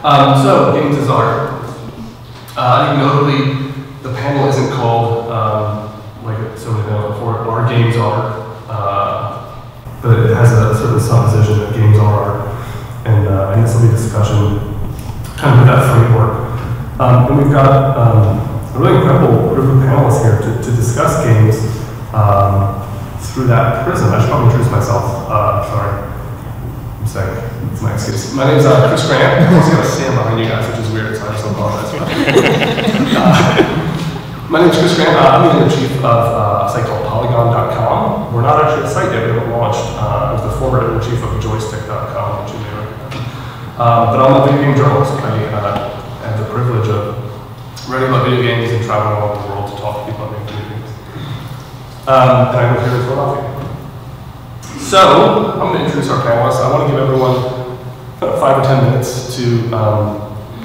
So, games as art. I think notably, the panel isn't called, like so many know before, our games are, but it has a certain supposition that games are art, and this will be a discussion kind of with that framework. And we've got a really incredible group of panelists here to discuss games through that prism. I should probably introduce myself. Sorry. I'm sick. It's my excuse. My name is Chris Grant. I'm just going to stand behind you guys, which is weird, so I just apologize. My name is Chris Grant. I'm the editor-in-chief of a site called Polygon.com. We're not actually a site yet. We haven't launched. I was the former editor-in-chief of Joystick.com, which you may recognize. But I'm a video game journalist. I have the privilege of writing about video games and traveling all over the world to talk to people about making video games. And I live here in Philadelphia. So, I'm going to introduce our panelists. I want to give everyone 5 or 10 minutes to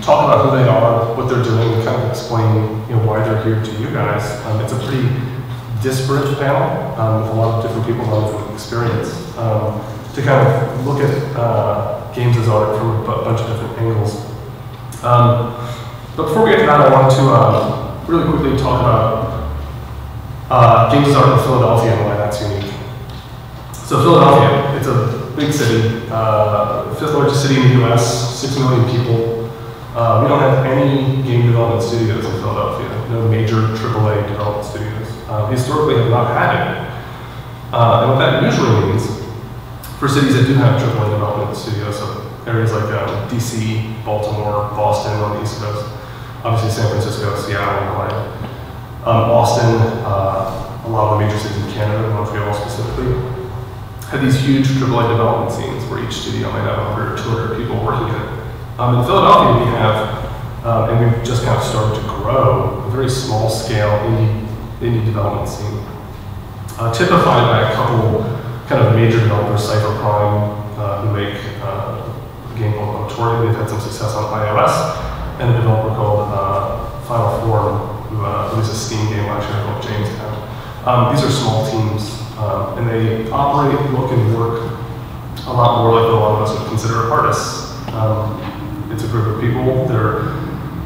talk about who they are, what they're doing, and kind of explain why they're here to you guys. It's a pretty disparate panel with a lot of different people with experience to kind of look at games as art from a bunch of different angles. But before we get to that, I want to really quickly talk about games as art in Philadelphia and why that's unique. So Philadelphia, it's a big city, fifth largest city in the US, 6 million people. We don't have any game development studios in Philadelphia, no major AAA development studios. We historically have not had any. And what that usually means for cities that do have AAA development studios, so areas like DC, Baltimore, Boston on the East Coast, obviously San Francisco, Seattle, LA, Austin, a lot of the major cities in Canada, Montreal specifically, had these huge AAA development scenes where each studio might have 100 or 200 people working in it. In Philadelphia, we have, and we've just kind of started to grow, a very small scale indie development scene, typified by a couple kind of major developers, Cypherprime, who make a game called Motorium. They've had some success on iOS, and a developer called Final Form, who released a Steam game last year called Jamestown. These are small teams. And they operate, look, and work a lot more like what a lot of us would consider artists. It's a group of people. They're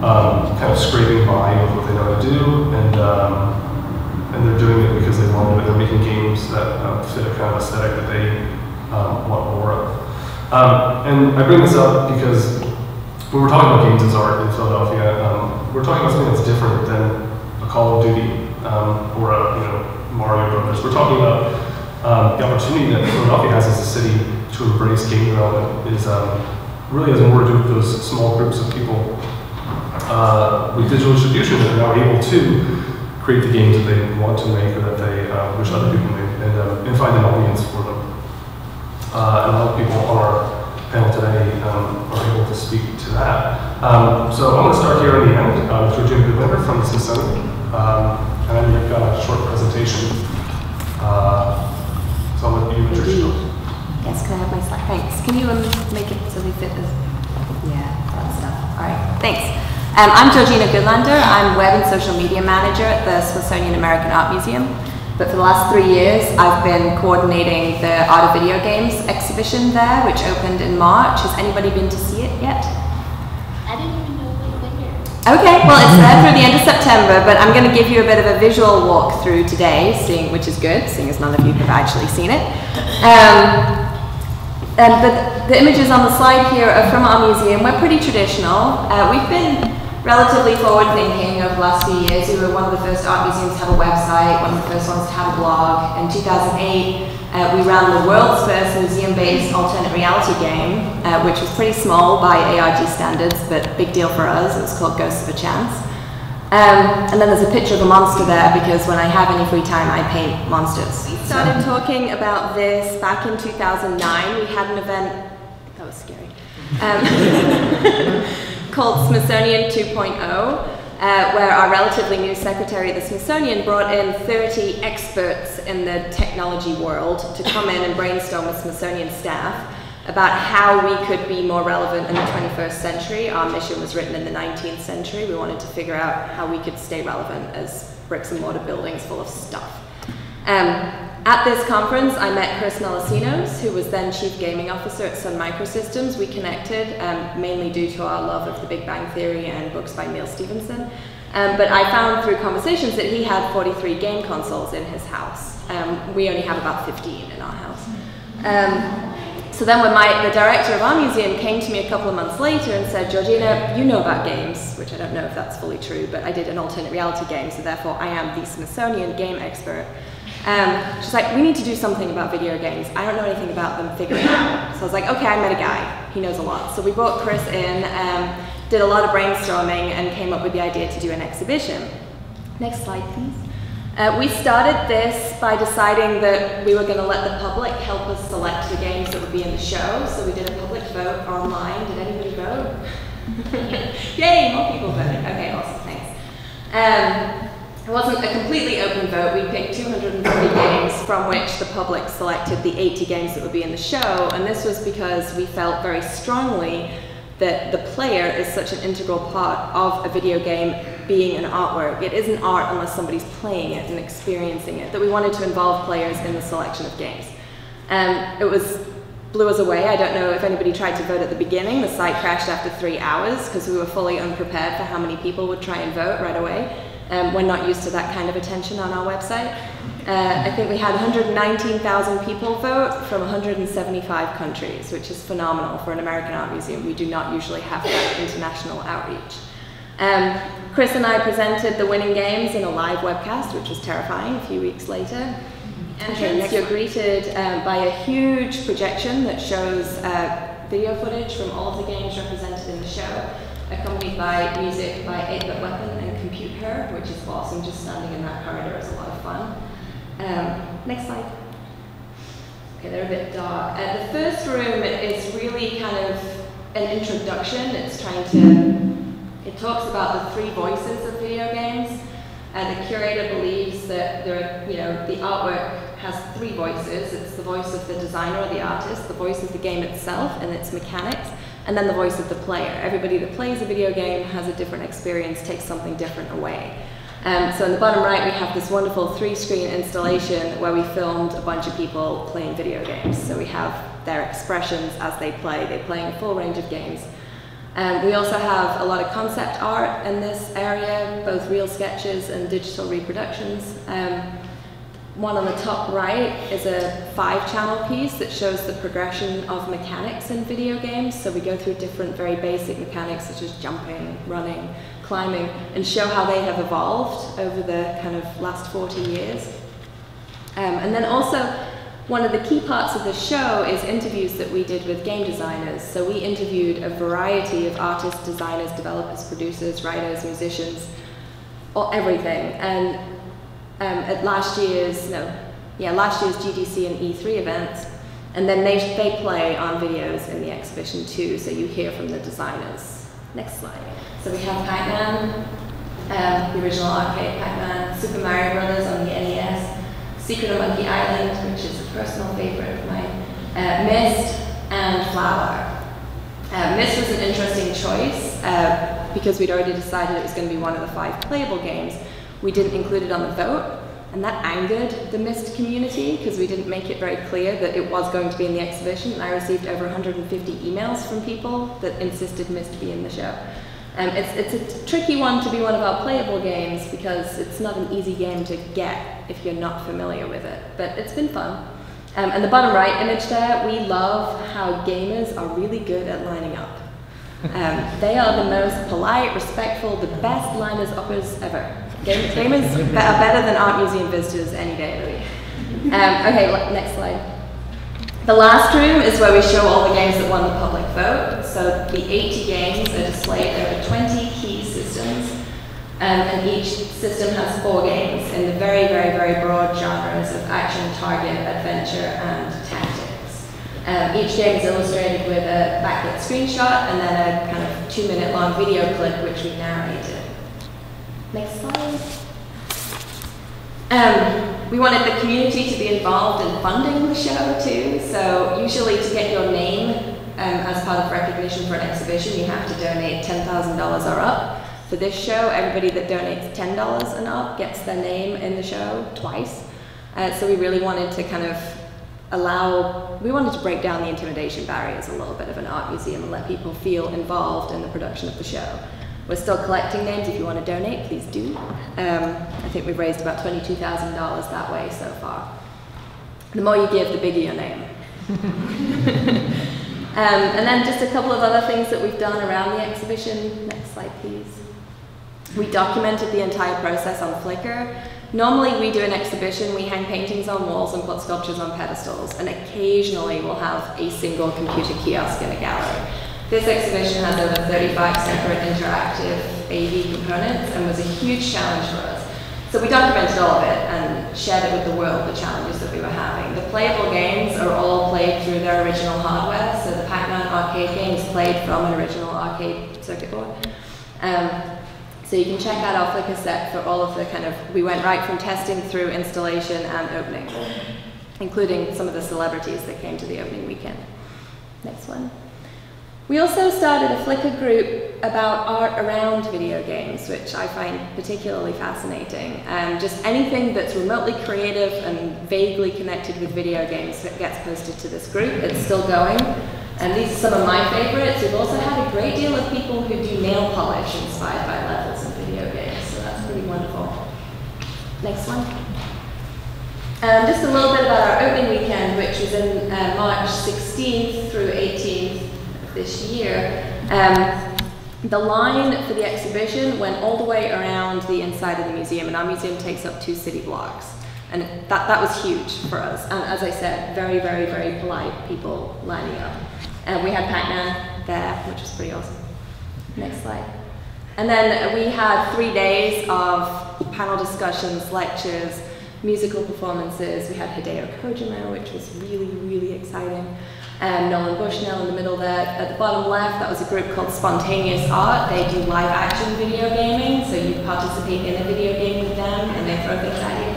kind of scraping by with what they know how to do, and they're doing it because they want to. They're making games that fit a kind of aesthetic that they want more of. And I bring this up because when we're talking about games as art in Philadelphia, we're talking about something that's different than a Call of Duty or a Mario Brothers. We're talking about the opportunity that Philadelphia has as a city to embrace game development is really has more to do with those small groups of people with digital distribution that are now able to create the games that they want to make or that they wish other people made and find an audience for them. And a lot of people on our panel today are able to speak to that. So I'm going to start here in the end with Georgina Goodlander from the Smithsonian. And then we've got a short presentation. So I'll let you introduce yourself. Yes, can I have my slide? Thanks. Can you make it so we fit this? Yeah, that stuff. All right, thanks. I'm Georgina Goodlander. I'm Web and Social Media Manager at the Smithsonian American Art Museum. But for the last 3 years, I've been coordinating the Art of Video Games exhibition there, which opened in March. Has anybody been to see it yet? I didn't even know we were here. Okay, well it's there through the end of September, but I'm going to give you a bit of a visual walkthrough today, which is good, seeing as none of you have actually seen it. But the images on the slide here are from our museum. We're pretty traditional. We've been relatively forward-thinking over the last few years. We were one of the first art museums to have a website, one of the first ones to have a blog. In 2008, we ran the world's first museum-based alternate reality game, which was pretty small by ARG standards, but big deal for us. It was called Ghosts of a Chance. And then there's a picture of a monster there, because when I have any free time, I paint monsters. We started talking about this back in 2009. We had an event, that was scary, called Smithsonian 2.0, where our relatively new secretary of the Smithsonian brought in 30 experts in the technology world to come in and brainstorm with Smithsonian staff about how we could be more relevant in the 21st century. Our mission was written in the 19th century. We wanted to figure out how we could stay relevant as bricks and mortar buildings full of stuff. At this conference, I met Chris Melisinos, who was then Chief Gaming Officer at Sun Microsystems. We connected, mainly due to our love of The Big Bang Theory and books by Neil Stephenson. But I found through conversations that he had 43 game consoles in his house. We only have about 15 in our house. So then when the director of our museum came to me a couple of months later and said, Georgina, you know about games, which I don't know if that's fully true, but I did an alternate reality game, so therefore I am the Smithsonian game expert. She's like, we need to do something about video games. I don't know anything about them, figure it out. So I was like, okay, I met a guy, he knows a lot. So we brought Chris in, did a lot of brainstorming and came up with the idea to do an exhibition. Next slide, please. We started this by deciding that we were going to let the public help us select the games that would be in the show. So we did a public vote online. Did anybody vote? Yay, more people voted. Okay, awesome, thanks. It wasn't a completely open vote. We picked 240 games from which the public selected the 80 games that would be in the show. And this was because we felt very strongly that the player is such an integral part of a video game being an artwork. It isn't art unless somebody's playing it and experiencing it, that we wanted to involve players in the selection of games. Blew us away. I don't know if anybody tried to vote at the beginning. The site crashed after 3 hours because we were fully unprepared for how many people would try and vote right away. We're not used to that kind of attention on our website. I think we had 119,000 people vote from 175 countries, which is phenomenal for an American art museum. We do not usually have that international outreach. Chris and I presented the winning games in a live webcast, which was terrifying a few weeks later. Entrance, you're greeted by a huge projection that shows video footage from all of the games represented in the show, accompanied by music by 8-Bit Weapon and Compute Her, which is awesome. Just standing in that corridor is a lot of fun. Next slide. Okay, they're a bit dark. The first room is really kind of an introduction. It talks about the 3 voices of video games. The curator believes that the artwork has 3 voices. It's the voice of the designer or the artist, the voice of the game itself and its mechanics, and then the voice of the player. Everybody that plays a video game has a different experience, takes something different away. So in the bottom right, we have this wonderful 3-screen installation where we filmed a bunch of people playing video games. So we have their expressions as they play. They're playing a full range of games. We also have a lot of concept art in this area, both real sketches and digital reproductions. One on the top right is a 5-channel piece that shows the progression of mechanics in video games. So we go through different very basic mechanics such as jumping, running, climbing, and show how they have evolved over the kind of last 40 years. And then also, one of the key parts of the show is interviews that we did with game designers. So we interviewed a variety of artists, designers, developers, producers, writers, musicians, everything. And at last year's GDC and E3 events, and then they play on videos in the exhibition too, so you hear from the designers. Next slide. So we have Pac-Man, the original arcade Pac-Man, Super Mario Brothers on the NES, Secret of Monkey Island, which is a personal favorite of mine, Myst, and Flower. Myst was an interesting choice because we'd already decided it was going to be one of the 5 playable games. We didn't include it on the vote, and that angered the Myst community because we didn't make it very clear that it was going to be in the exhibition. And I received over 150 emails from people that insisted Myst be in the show. It's a tricky one to be one of our playable games because it's not an easy game to get if you're not familiar with it, but it's been fun. And the bottom right image there, we love how gamers are really good at lining up. They are the most polite, respectful, the best liners-uppers ever. Gamers are better than art museum visitors any day of the week. Okay, next slide. The last room is where we show all the games that won the public vote. So the 80 games are displayed over 20 key systems, and each system has 4 games in the very, very, very broad genres of action, target, adventure, and tactics. Each game is illustrated with a backlit screenshot and then a kind of 2-minute-long video clip which we narrated. Next slide. We wanted the community to be involved in funding the show too, so usually to get your name as part of recognition for an exhibition, you have to donate $10,000 or up. For this show, everybody that donates $10 and up gets their name in the show twice. So we really wanted to kind of we wanted to break down the intimidation barriers a little bit of an art museum and let people feel involved in the production of the show. We're still collecting names. If you want to donate, please do. I think we've raised about $22,000 that way so far. The more you give, the bigger your name. And then just a couple of other things that we've done around the exhibition. Next slide, please. We documented the entire process on Flickr. Normally we do an exhibition, we hang paintings on walls and put sculptures on pedestals, and occasionally we'll have a single computer kiosk in a gallery. This exhibition has over 35 separate interactive AV components and was a huge challenge for us. So we documented all of it and shared it with the world, the challenges that we were having. The playable games are all played through their original hardware, so the Pac-Man arcade game is played from an original arcade circuit board. So you can check out our Flickr set for all of the we went right from testing through installation and opening, including some of the celebrities that came to the opening weekend. Next one. We also started a Flickr group about art around video games, which I find particularly fascinating. Just anything that's remotely creative and vaguely connected with video games that gets posted to this group. It's still going. And these are some of my favorites. We've also had a great deal of people who do nail polish inspired by levels in video games, so that's pretty wonderful. Next one. Just a little bit about our opening weekend, which was in March 16th through 18th of this year. The line for the exhibition went all the way around the inside of the museum, and our museum takes up 2 city blocks. And that was huge for us. And as I said, very, very, very polite people lining up. And we had Pac-Man there, which was pretty awesome. Next slide. And then we had 3 days of panel discussions, lectures, musical performances. We had Hideo Kojima, which was really, really exciting. Nolan Bushnell in the middle there. At the bottom left, that was a group called Spontaneous Art. They do live action video gaming, so you participate in a video game with them and they throw things at you.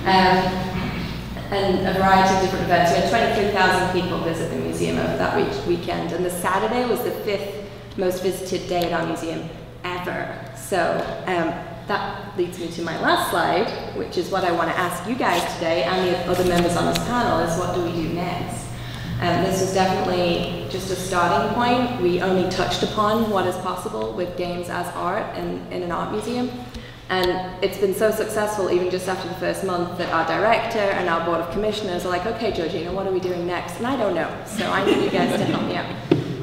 And a variety of different events. We had 23,000 people visit the museum over that weekend, and the Saturday was the 5th most visited day at our museum ever. So that leads me to my last slide, which is what I want to ask you guys today and the other members on this panel is what do we do next? This was definitely just a starting point. We only touched upon what is possible with games as art in an art museum. And it's been so successful, even just after the first month, that our director and our board of commissioners are like, okay, Georgina, what are we doing next? And I don't know, so I need you guys to help me out.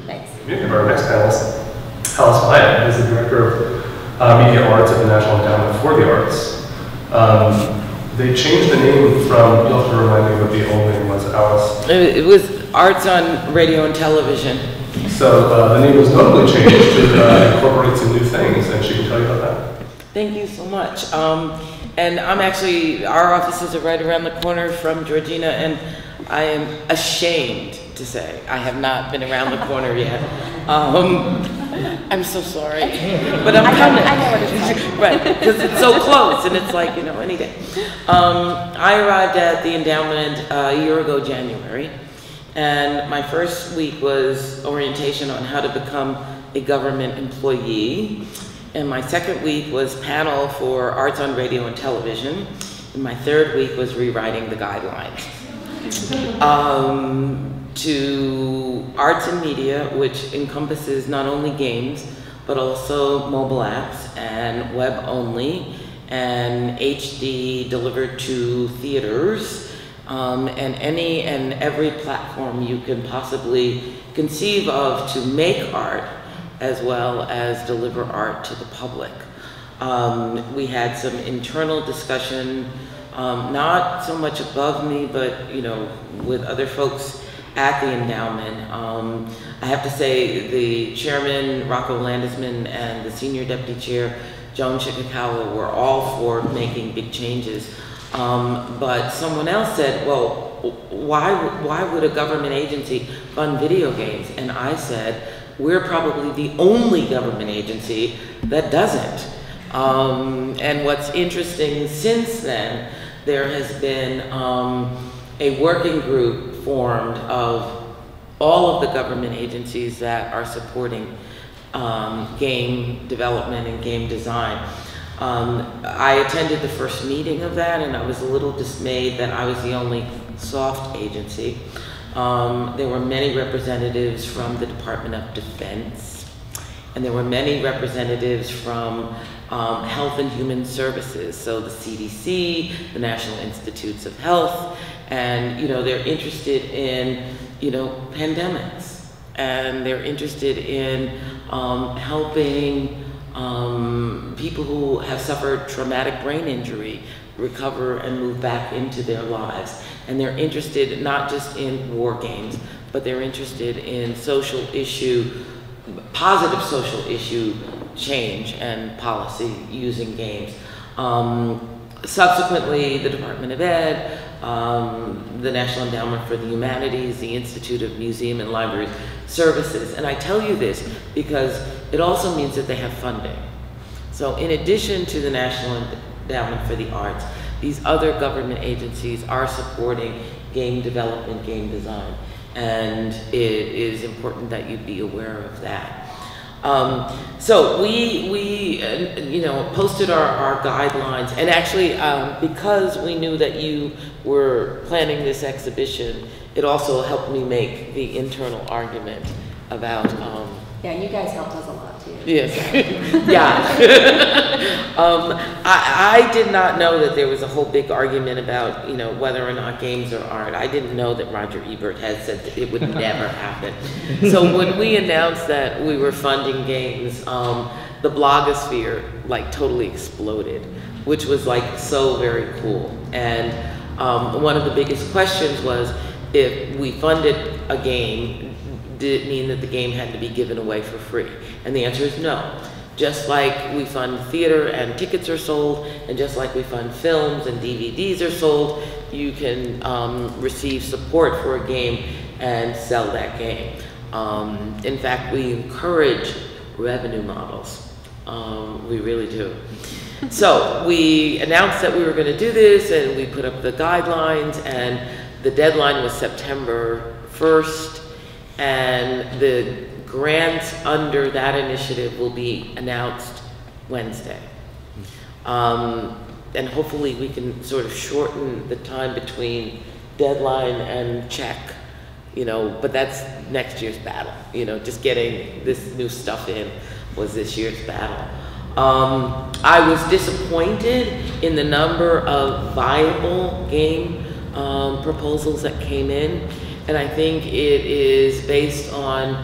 Thanks. Our next panelist, Alyce Myatt, is the director of media arts at the National Endowment for the Arts. They changed the name from, you'll have to remind me what the old name was, Alyce. It was Arts on Radio and Television. So the name was notably changed to incorporate some new things, and she can tell you about that. Thank you so much. And I'm actually, our offices are right around the corner from Georgina, and I am ashamed to say I have not been around the corner yet. I'm so sorry, but I'm coming. I know what it's like. Right, because it's so close, and it's like, you know, any day. I arrived at the endowment a year ago, January, and my first week was orientation on how to become a government employee. And my second week was panel for arts on radio and television. And my third week was rewriting the guidelines. To arts and media, which encompasses not only games, but also mobile apps and web only, and HD delivered to theaters, and any and every platform you can possibly conceive of to make art, as well as deliver art to the public. We had some internal discussion, not so much above me, but you know, with other folks at the endowment. I have to say the chairman, Rocco Landesman, and the senior deputy chair, Joan Chikakawa, were all for making big changes. But someone else said, well, why would a government agency fund video games? And I said, we're probably the only government agency that doesn't. And what's interesting since then, there has been a working group formed of all of the government agencies that are supporting game development and game design. I attended the first meeting of that, and I was a little dismayed that I was the only soft agency. There were many representatives from the Department of Defense, and there were many representatives from Health and Human Services, so the CDC, the National Institutes of Health, and they're interested in pandemics, and they're interested in helping people who have suffered traumatic brain injury recover and move back into their lives. And they're interested not just in war games, but they're interested in positive social issue change and policy using games. Subsequently, the Department of Ed, the National Endowment for the Humanities, the Institute of Museum and Library Services. And I tell you this because it also means that they have funding. So in addition to the National Endowment for the Arts, these other government agencies are supporting game development, game design. And it is important that you be aware of that. So we posted our guidelines, and actually because we knew that you were planning this exhibition, it also helped me make the internal argument about yeah, you guys helped us a lot too. Yes. Yeah. I did not know that there was a whole big argument about, whether or not games are art. I didn't know that Roger Ebert had said that it would never happen. So when we announced that we were funding games, the blogosphere totally exploded, which was so very cool. And one of the biggest questions was, if we funded a game, did it mean that the game had to be given away for free? And the answer is no. Just like we fund theater and tickets are sold, and just like we fund films and DVDs are sold, you can receive support for a game and sell that game. In fact, we encourage revenue models. We really do. So we announced that we were going to do this, and we put up the guidelines, and the deadline was September 1st. And the grants under that initiative will be announced Wednesday. And hopefully we can sort of shorten the time between deadline and check, but that's next year's battle. Just getting this new stuff in was this year's battle. I was disappointed in the number of viable game proposals that came in. And I think it is based on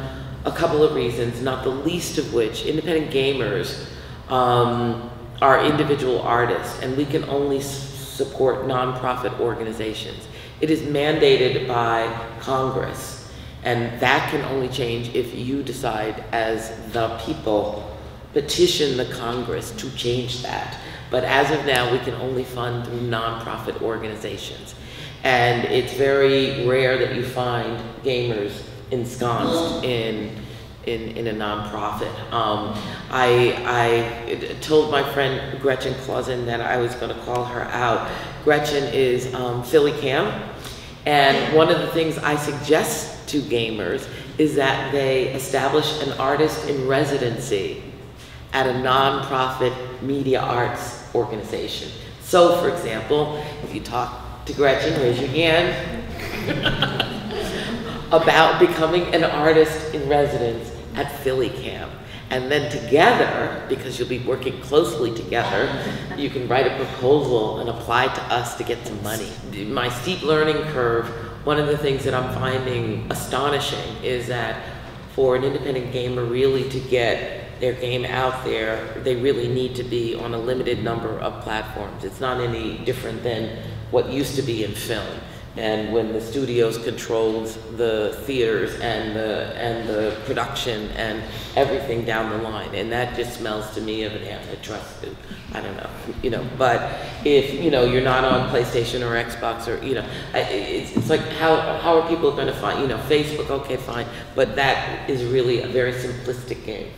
a couple of reasons, not the least of which, independent gamers are individual artists, and we can only support nonprofit organizations. It is mandated by Congress, and that can only change if you decide as the people petition the Congress to change that. But as of now, we can only fund through nonprofit organizations. And it's very rare that you find gamers ensconced in a nonprofit. I told my friend Gretchen Clausen that I was going to call her out. Gretchen is Philly Cam, and one of the things I suggest to gamers is that they establish an artist in residency at a nonprofit media arts organization. So, for example, if you talk to Gretchen, raise your hand, about becoming an artist in residence at Philly Cam. And then together, because you'll be working closely together, you can write a proposal and apply to us to get some money. My steep learning curve, one of the things that I'm finding astonishing is that for an independent gamer really to get their game out there, they really need to be on a limited number of platforms. It's not any different than what used to be in film, and when the studios controlled the theaters and the production and everything down the line, and that just smells to me of an antitrust suit. I don't know, But if you're not on PlayStation or Xbox or it's like how are people going to find Facebook? Okay, fine, but that is really a very simplistic game.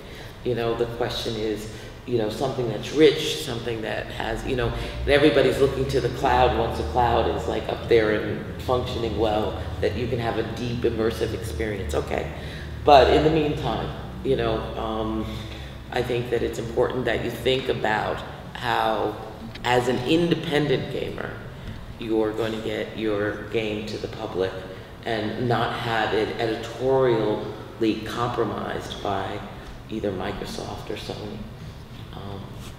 The question is, something that's rich, something that has, everybody's looking to the cloud once the cloud is up there and functioning well, that you can have a deep immersive experience. Okay, but in the meantime, I think that it's important that you think about how, as an independent gamer, you're going to get your game to the public and not have it editorially compromised by either Microsoft or Sony.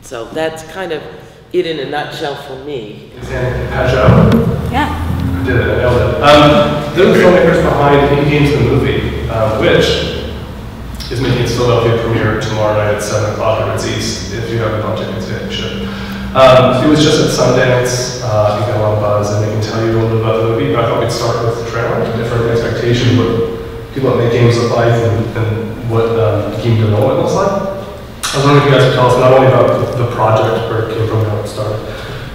So that's kind of it in a nutshell for me. Pajot. Yeah. I did it, I nailed it. They're the filmmakers behind In Games the Movie, which is making its Philadelphia premiere tomorrow night at 7 o'clock if it's East. If you haven't bought tickets yet, you should. It was just at Sundance. He got a lot of buzz, and they can tell you a little bit about the movie, but I thought we'd start with the trailer, different expectations, what people that make games look like, and what game development looks like. I was wondering if you guys could tell us not only about the project, where it came from, how it started,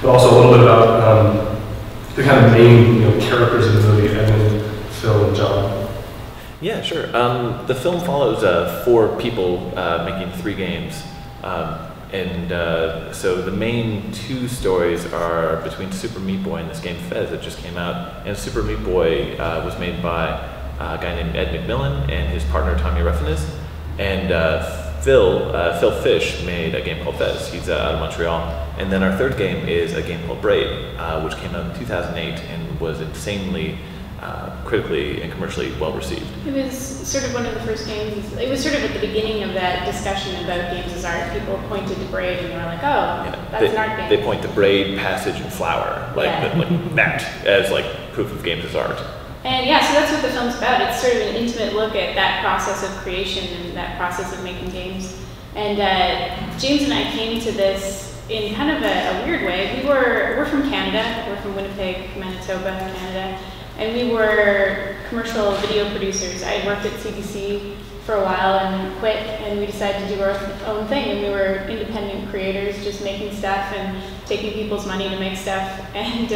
but also a little bit about the kind of main characters in the movie, Evan, Phil, and John. Yeah, sure. The film follows 4 people making 3 games. So the main 2 stories are between Super Meat Boy and this game Fez that just came out. And Super Meat Boy was made by a guy named Ed McMillan and his partner Tommy Reffinis. And Phil Fish made a game called Fez. He's out of Montreal. And then our 3rd game is a game called Braid, which came out in 2008 and was insanely critically and commercially well received. It was sort of one of the first games. It was sort of at the beginning of that discussion about games as art. People pointed to Braid and they were like, "Oh, that's an art game." They point to Braid, Passage, and Flower, like that as like proof of games as art. And yeah, so that's what the film's about. It's sort of an intimate look at that process of creation and that process of making games. And James and I came to this in kind of a weird way. We're from Canada. We're from Winnipeg, Manitoba, Canada. And we were commercial video producers. I worked at CBC for a while and quit, and we decided to do our own thing. And we were independent creators, just making stuff and taking people's money to make stuff. And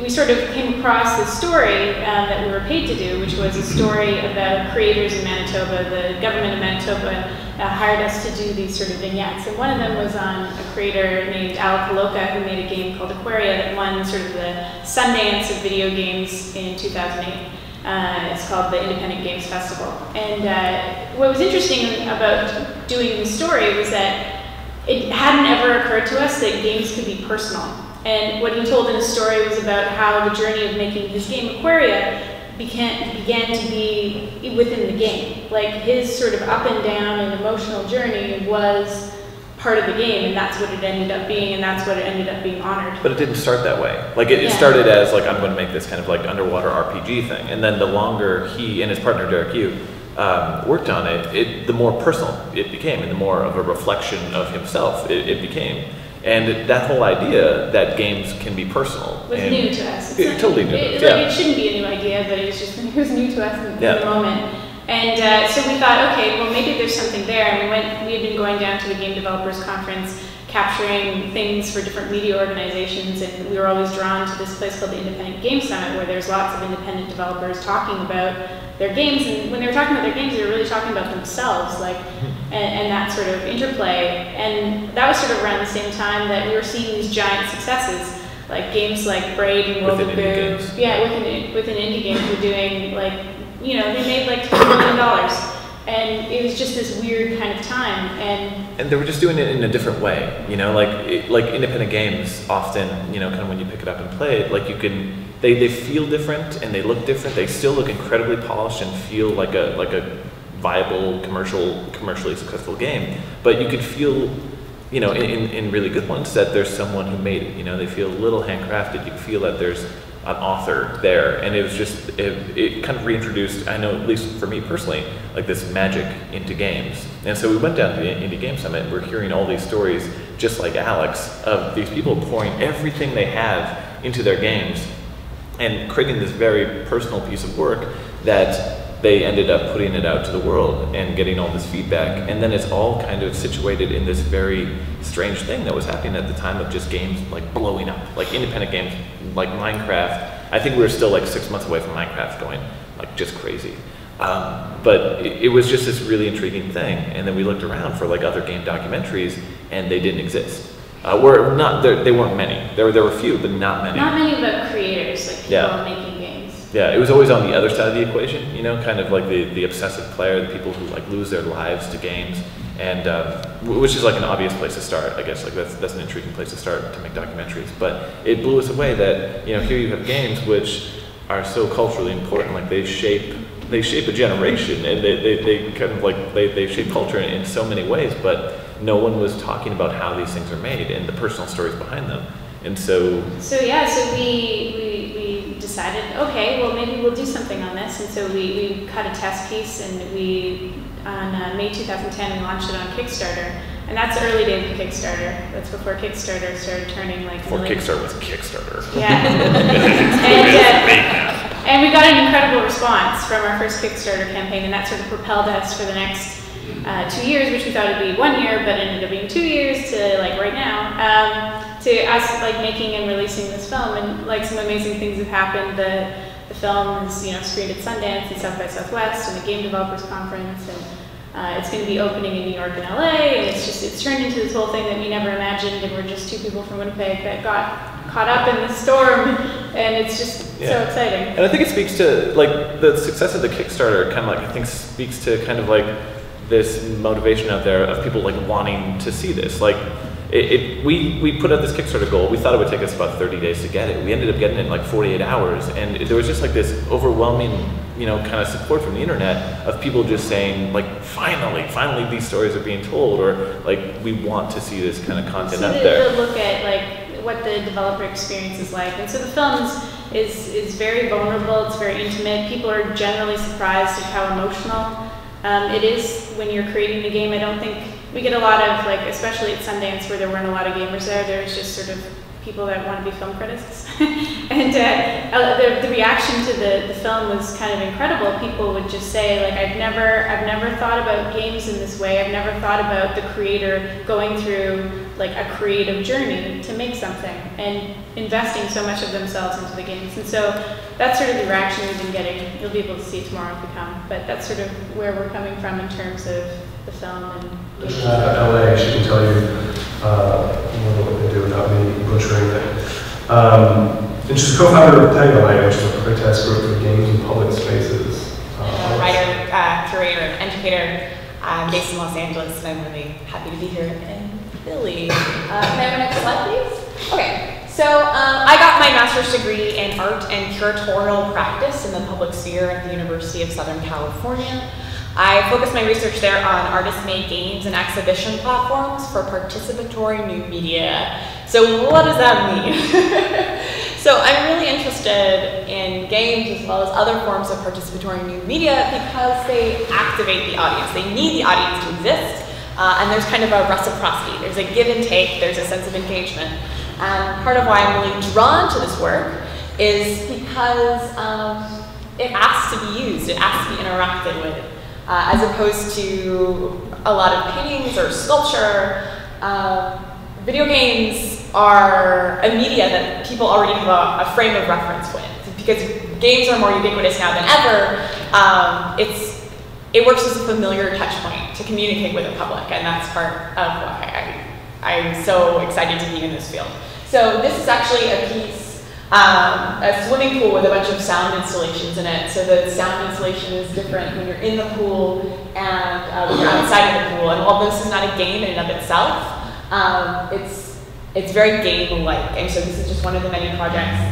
we sort of came across this story that we were paid to do, which was a story about creators in Manitoba. The government of Manitoba hired us to do these sort of vignettes. And one of them was on a creator named Al Kaloka, who made a game called Aquaria that won sort of the Sundance of video games in 2008. It's called the Independent Games Festival. And what was interesting about doing the story was that it hadn't ever occurred to us that games could be personal. And what he told in his story was about how the journey of making his game Aquaria began to be within the game. Like his sort of up and down and emotional journey was part of the game, and that's what it ended up being, and that's what it ended up being honored. But it didn't start that way. Like it started as like, I'm going to make this kind of like underwater RPG thing, and then the longer he and his partner Derek Yu worked on it, the more personal it became, and the more of a reflection of himself it became. And that whole idea that games can be personal was new to us. It's totally new. It shouldn't be a new idea, but it was new to us in the moment. And so we thought, okay, well maybe there's something there. And we had been going down to the Game Developers Conference, capturing things for different media organizations, and we were always drawn to this place called the Independent Game Summit, where there's lots of independent developers talking about their games. And when they were talking about their games, they were really talking about themselves, like, and that sort of interplay. And that was sort of around the same time that we were seeing these giant successes, like games like Braid and World of Boo. Yeah, within indie games, we're doing like, they made like $20 million. And it was just this weird kind of time, and they were just doing it in a different way, like independent games often, kind of when you pick it up and play it, like they feel different and they look different. They still look incredibly polished and feel like a viable commercially successful game, but you could feel, in really good ones that there's someone who made it. They feel a little handcrafted. You feel that there's an author there, and it was just it kind of reintroduced, I know at least for me personally, like this magic into games. And so we went down to the Indie Game Summit, and we're hearing all these stories just like Alex of these people pouring everything they have into their games and creating this very personal piece of work that they ended up putting it out to the world and getting all this feedback. And then it's all kind of situated in this very strange thing that was happening at the time of just games like blowing up, like independent games like Minecraft. I think we were still like 6 months away from Minecraft going like just crazy. But it was just this really intriguing thing. And then we looked around for like other game documentaries, and they didn't exist. They weren't many. There were a few, but not many. Not many about creators, like people making games. Yeah, it was always on the other side of the equation, kind of like the obsessive player, the people who like lose their lives to games. and which is like an obvious place to start, I guess. Like that's an intriguing place to start to make documentaries. But it blew us away that, you know, here you have games which are so culturally important, like they shape a generation, and they kind of like they shape culture in so many ways, but no one was talking about how these things are made and the personal stories behind them. And so we decided, okay, well maybe we'll do something on this, and so we cut a test piece, and on May 2010 we launched it on Kickstarter. And that's the early days of Kickstarter. That's before Kickstarter started turning like before Kickstarter was Kickstarter. Yeah. And we got an incredible response from our first Kickstarter campaign, and that sort of propelled us for the next 2 years, which we thought would be 1 year, but ended up being 2 years to like right now, to us like making and releasing this film. And like some amazing things have happened. The film is, you know, screened at Sundance and South by Southwest and the Game Developers Conference, and it's going to be opening in New York and LA, and it's turned into this whole thing that we never imagined, and we're just 2 people from Winnipeg that got caught up in the storm, and it's just so exciting. And I think it speaks to like the success of the Kickstarter, kind of like I think speaks to kind of like this motivation out there of people like wanting to see this. Like we put out this Kickstarter goal. We thought it would take us about 30 days to get it. We ended up getting it in like 48 hours, and there was just like this overwhelming, you know, kind of support from the internet of people just saying like, finally these stories are being told, or like we want to see this kind of content out there. To look at like what the developer experience is like, and so the film is very vulnerable. It's very intimate. People are generally surprised at how emotional it is when you're creating the game. I don't think we get a lot of like, especially at Sundance where there weren't a lot of gamers there. There was just sort of people that want to be film critics, and the reaction to the film was kind of incredible. People would just say like, I've never thought about games in this way. I've never thought about the creator going through like a creative journey to make something and investing so much of themselves into the games. And so that's sort of the reaction we've been getting. You'll be able to see tomorrow if you come, but that's sort of where we're coming from in terms of the film and LA, she can tell you more what they do without me butchering it. And she's co-founder of Pajot, which is a protest group for games in public spaces. Writer, curator, and educator. I'm based in Los Angeles, and I'm really happy to be here in Philly. Can I have our next slide, please? Okay, so I got my master's degree in art and curatorial practice in the public sphere at the University of Southern California. I focused my research there on artist-made games and exhibition platforms for participatory new media. So what does that mean? So I'm really interested in games as well as other forms of participatory new media because they activate the audience. They need the audience to exist, and there's kind of a reciprocity. There's a give and take, there's a sense of engagement. And part of why I'm really drawn to this work is because it asks to be used, it asks to be interacted with. As opposed to a lot of paintings or sculpture, video games are a media that people already have a frame of reference with. Because games are more ubiquitous now than ever, it works as a familiar touch point to communicate with the public, and that's part of why I'm so excited to be in this field. So this is actually a piece, a swimming pool with a bunch of sound installations in it. So the sound installation is different when you're in the pool and when you're outside of the pool. And while this is not a game in and of itself, it's very game-like. And so this is just one of the many projects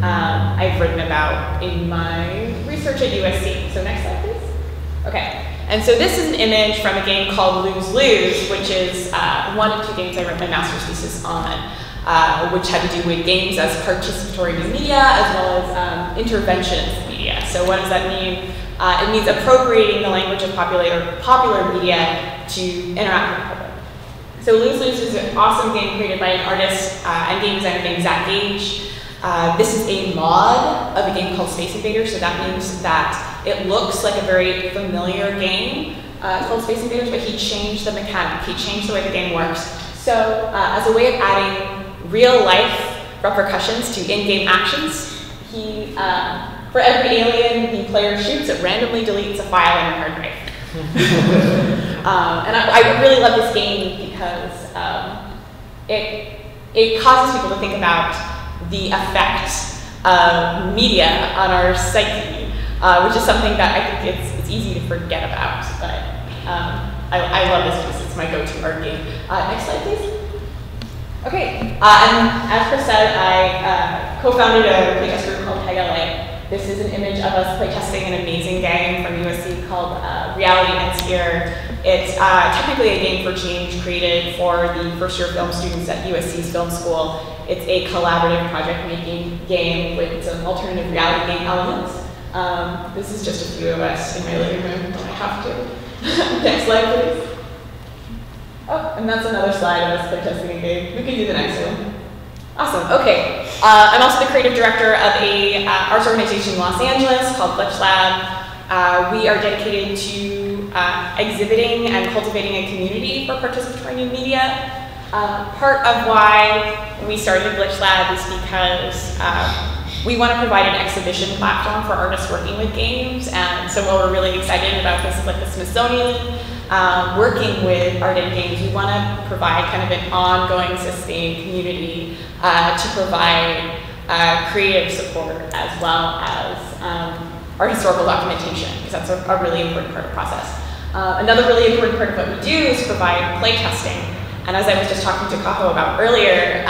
I've written about in my research at USC. So next slide, please. Okay. And so this is an image from a game called Lose Lose, which is one of 2 games I wrote my master's thesis on. Which had to do with games as participatory new media as well as interventionist media. So what does that mean? It means appropriating the language of popular media to interact with the public. So Lose Lose is an awesome game created by an artist and game designer named Zach Gage. This is a mod of a game called Space Invaders, so that means that it looks like a very familiar game called Space Invaders, but he changed the mechanic, he changed the way the game works. So as a way of adding real-life repercussions to in-game actions, for every alien the player shoots, it randomly deletes a file in a hard drive. And I really love this game because it causes people to think about the effect of media on our psyche, which is something that I think it's easy to forget about. But I love this piece. it's my go-to art game. Next slide, please. Okay, and as Chris said, I co-founded a playtest group called PegLA. This is an image of us playtesting an amazing game from USC called Reality Ends Here. It's technically a game for change created for the first-year film students at USC's film school. It's a collaborative project-making game with some alternative reality game elements. This is just a few of us in my living room, don't I have to? Next slide, please. Oh, and that's another slide of us playtesting a game. We can do the next one. Awesome, okay. I'm also the creative director of a arts organization in Los Angeles called GlitchLab. We are dedicated to exhibiting and cultivating a community for participatory new media. Part of why we started GlitchLab is because we want to provide an exhibition platform for artists working with games, and so while we're really excited about places like the Smithsonian, working with art and games, we want to provide kind of an ongoing, sustained community to provide creative support as well as our historical documentation, because that's a really important part of the process. Another really important part of what we do is provide playtesting. And as I was just talking to Kaho about earlier,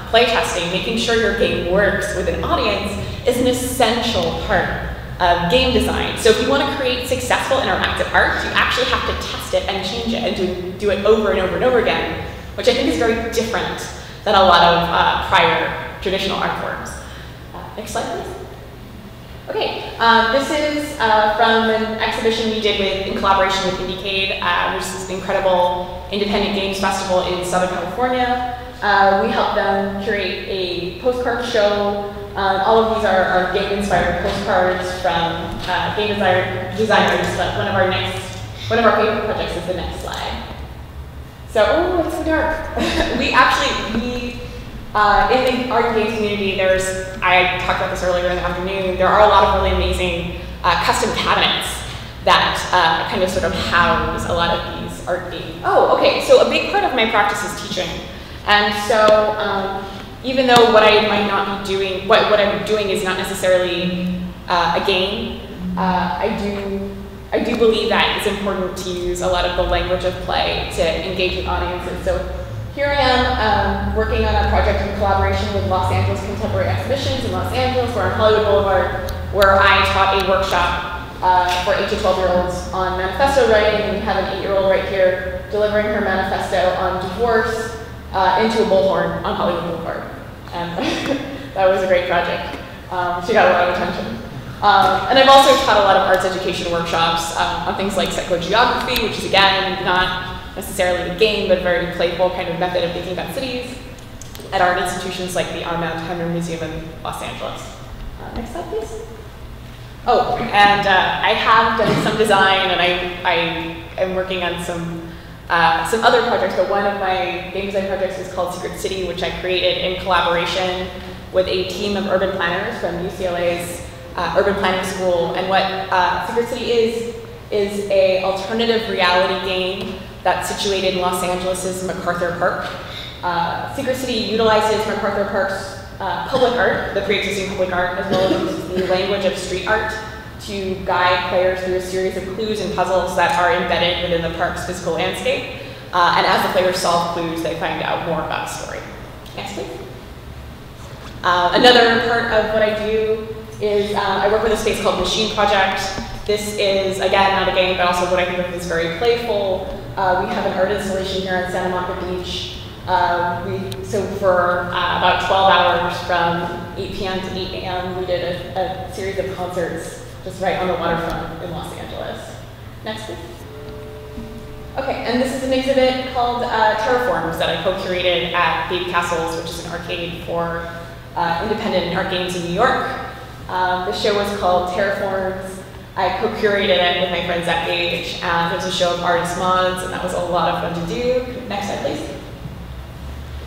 playtesting, making sure your game works with an audience, is an essential part of game design. So if you want to create successful interactive art, you actually have to test it and change it and do it over and over and over again, which I think is very different than a lot of prior traditional art forms. Next slide, please. Okay, this is from an exhibition we did in collaboration with Indiecade, which is an incredible independent games festival in Southern California. We helped them curate a postcard show. All of these are game-inspired postcards from game designers, but one of our favorite projects is the next slide. So, oh, it's so dark. In the art and games community, I talked about this earlier in the afternoon, there are a lot of really amazing custom cabinets that kind of sort of house a lot of these art games. Oh, okay, so a big part of my practice is teaching. And so even though what I might not be doing, what I'm doing is not necessarily a game, I do believe that it's important to use a lot of the language of play to engage with audiences. So here I am working on a project in collaboration with Los Angeles Contemporary Exhibitions in Los Angeles. We're on Hollywood Boulevard, where I taught a workshop for 8 to 12-year-olds on manifesto writing, and we have an 8-year-old right here delivering her manifesto on divorce into a bullhorn on Hollywood Boulevard. And that was a great project. She got a lot of attention. And I've also taught a lot of arts education workshops on things like psychogeography, which is, again, not necessarily a game, but a very playful kind of method of thinking about cities at art institutions like the Untitled Museum in Los Angeles. Next slide, please. Oh, and I have done some design, and I am working on some other projects, but one of my game design projects is called Secret City, which I created in collaboration with a team of urban planners from UCLA's Urban Planning School. And what Secret City is a alternative reality game that's situated in Los Angeles' MacArthur Park. Secret City utilizes MacArthur Park's public art, the pre-existing public art, as well as uses the language of street art to guide players through a series of clues and puzzles that are embedded within the park's physical landscape. And as the players solve clues, they find out more about the story. Next, please. Another part of what I do is I work with a space called Machine Project. This is, again, not a game, but also what I think of as very playful. We have an art installation here on Santa Monica Beach. So for about 12 hours from 8 p.m. to 8 a.m., we did a series of concerts just right on the waterfront in Los Angeles. Next, please. Okay, and this is an exhibit called Terraforms that I co-curated at Baby Castles, which is an arcade for independent art games in New York. The show was called Terraforms. I co-curated it with my friend Zach Gage. It was a show of artist mods, and that was a lot of fun to do. Next slide, please.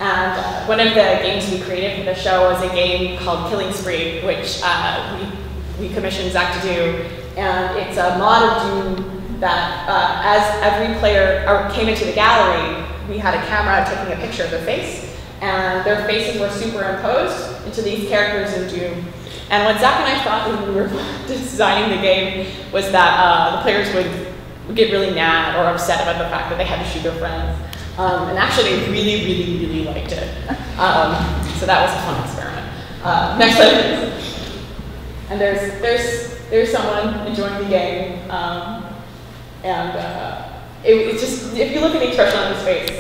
And one of the games we created for the show was a game called Killing Spree, which we commissioned Zach to do. And it's a mod of Doom that as every player came into the gallery, we had a camera taking a picture of their face, and their faces were superimposed into these characters in Doom. And what Zach and I thought when we were designing the game was that the players would would get really mad or upset about the fact that they had to shoot their friends. And actually, they really, really, really liked it. So that was a fun experiment. Next slide, please. And there's someone enjoying the game, it's just, if you look at the expression on his face,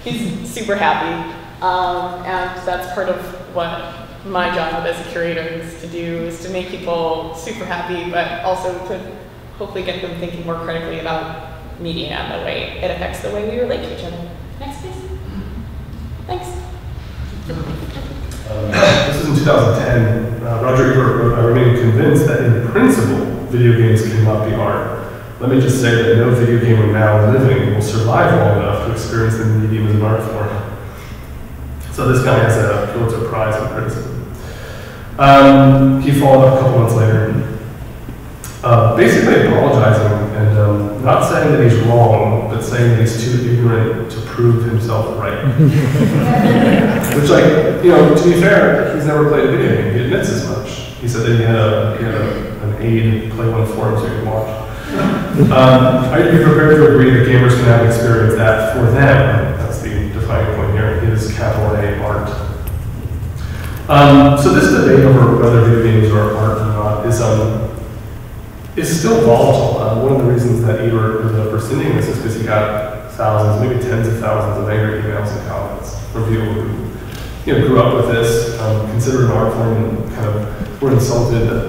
he's super happy, and that's part of what my job as a curator is to do, is to make people super happy, but also to hopefully get them thinking more critically about media and the way it affects the way we relate to each other. Next, please. Thanks. This is in 2010. Roger Ebert wrote, "I remain convinced that in principle, video games cannot be art. Let me just say that no video gamer now living will survive long enough to experience the medium as an art form." So this guy has a Pulitzer Prize in criticism. He followed up a couple months later, basically apologizing and not saying that he's wrong, but saying that he's too ignorant to prove himself right. Which, like, you know, to be fair, he's never played a video game. He admits as much. He said that he had an aide play one for him so he could watch. Are you prepared to agree that gamers can have experience that for them, that's the defining point here, is capital A art? So this debate over whether video games are art or not is still volatile. One of the reasons that Ebert was rescinding this is because he got thousands, maybe tens of thousands of angry emails and comments from people who, you know, grew up with this, considered an art form, and kind of were insulted that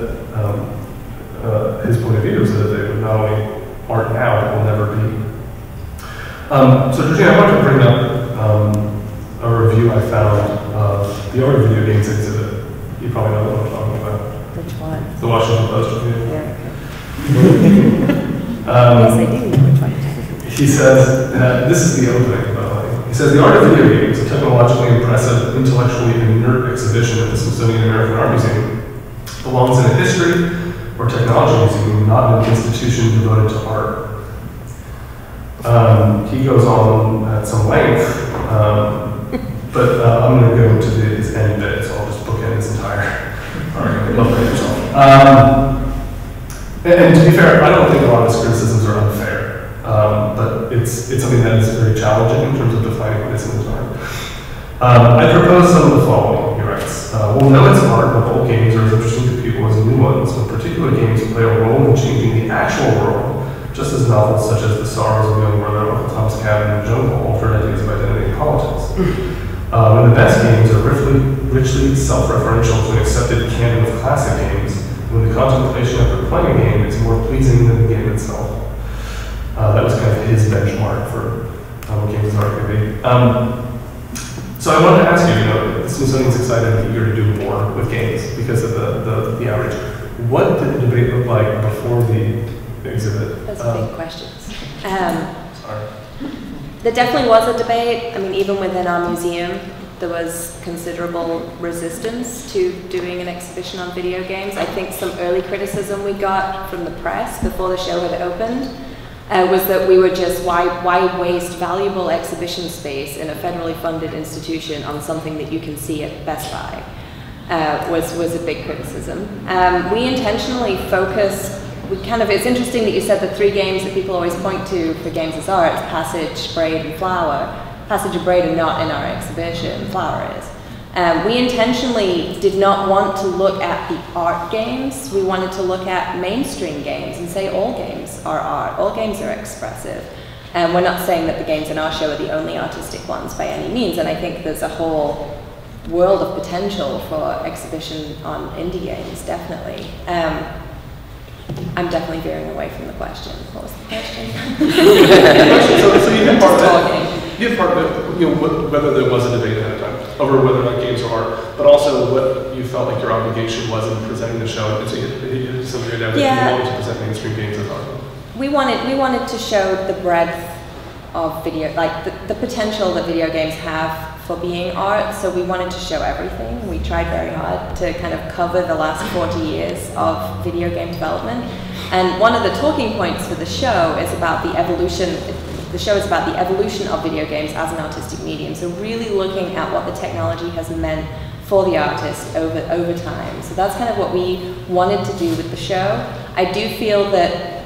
his point of view is that they would not only art now, but will never be. So Georgina, I want to bring up a review I found of the Art of Video Games exhibit. You probably know what I'm talking about. Which one? The Washington Post review. Yeah. Yes, I do know which one. He says, this is the opening, by the way. He says, "The Art of Video Games, a technologically impressive, intellectually inert exhibition at the Smithsonian American Art Museum, belongs in a history or technology museum, not an institution devoted to art." He goes on at some length, but I'm going to go to his end bit, so I'll just bookend this entire argument. Love it yourself. And to be fair, I don't think a lot of his criticisms are unfair, but it's something that is very challenging in terms of defining what is in his art. I propose some of the following, he writes. "We'll know it's art, but old games are as interesting to people as new ones, when particular games play a role in changing the actual world, just as novels such as The Sorrows of Young Brother, Uncle Tom's Cabin, and Jungle altered ideas of identity and politics. When the best games are richly self-referential to an accepted canon of classic games, when the contemplation after playing a game is more pleasing than the game itself." That was kind of his benchmark for what games art could be. So I wanted to ask you, you know, the Smithsonian's excited and eager to do more with games because of the outreach. What did the debate look like before the exhibit? Those are big questions. Sorry. There definitely was a debate. I mean, even within our museum, there was considerable resistance to doing an exhibition on video games. I think some early criticism we got from the press before the show had opened was that we were just, why waste valuable exhibition space in a federally funded institution on something that you can see at Best Buy, was a big criticism. We intentionally focused, it's interesting that you said the three games that people always point to for games as art, Passage, Braid, and Flower. Passage and Braid are not in our exhibition, Flower is. We intentionally did not want to look at the art games. We wanted to look at mainstream games and say all games are art, all games are expressive. And we're not saying that the games in our show are the only artistic ones by any means, and I think there's a whole world of potential for exhibition on indie games, definitely. I'm definitely veering away from the question. What was the question? So you did part of it. You did part of it, you know, whether there was a debate ahead of time over whether or not games are art, but also what you felt like your obligation was in presenting the show. And so you wanted to present mainstream games as art. We wanted to show the breadth of video, like the potential that video games have for being art, so we wanted to show everything. We tried very hard to kind of cover the last 40 years of video game development. And one of the talking points for the show is about the evolution. The show is about the evolution of video games as an artistic medium. So really looking at what the technology has meant for the artist over time. So that's kind of what we wanted to do with the show. I do feel that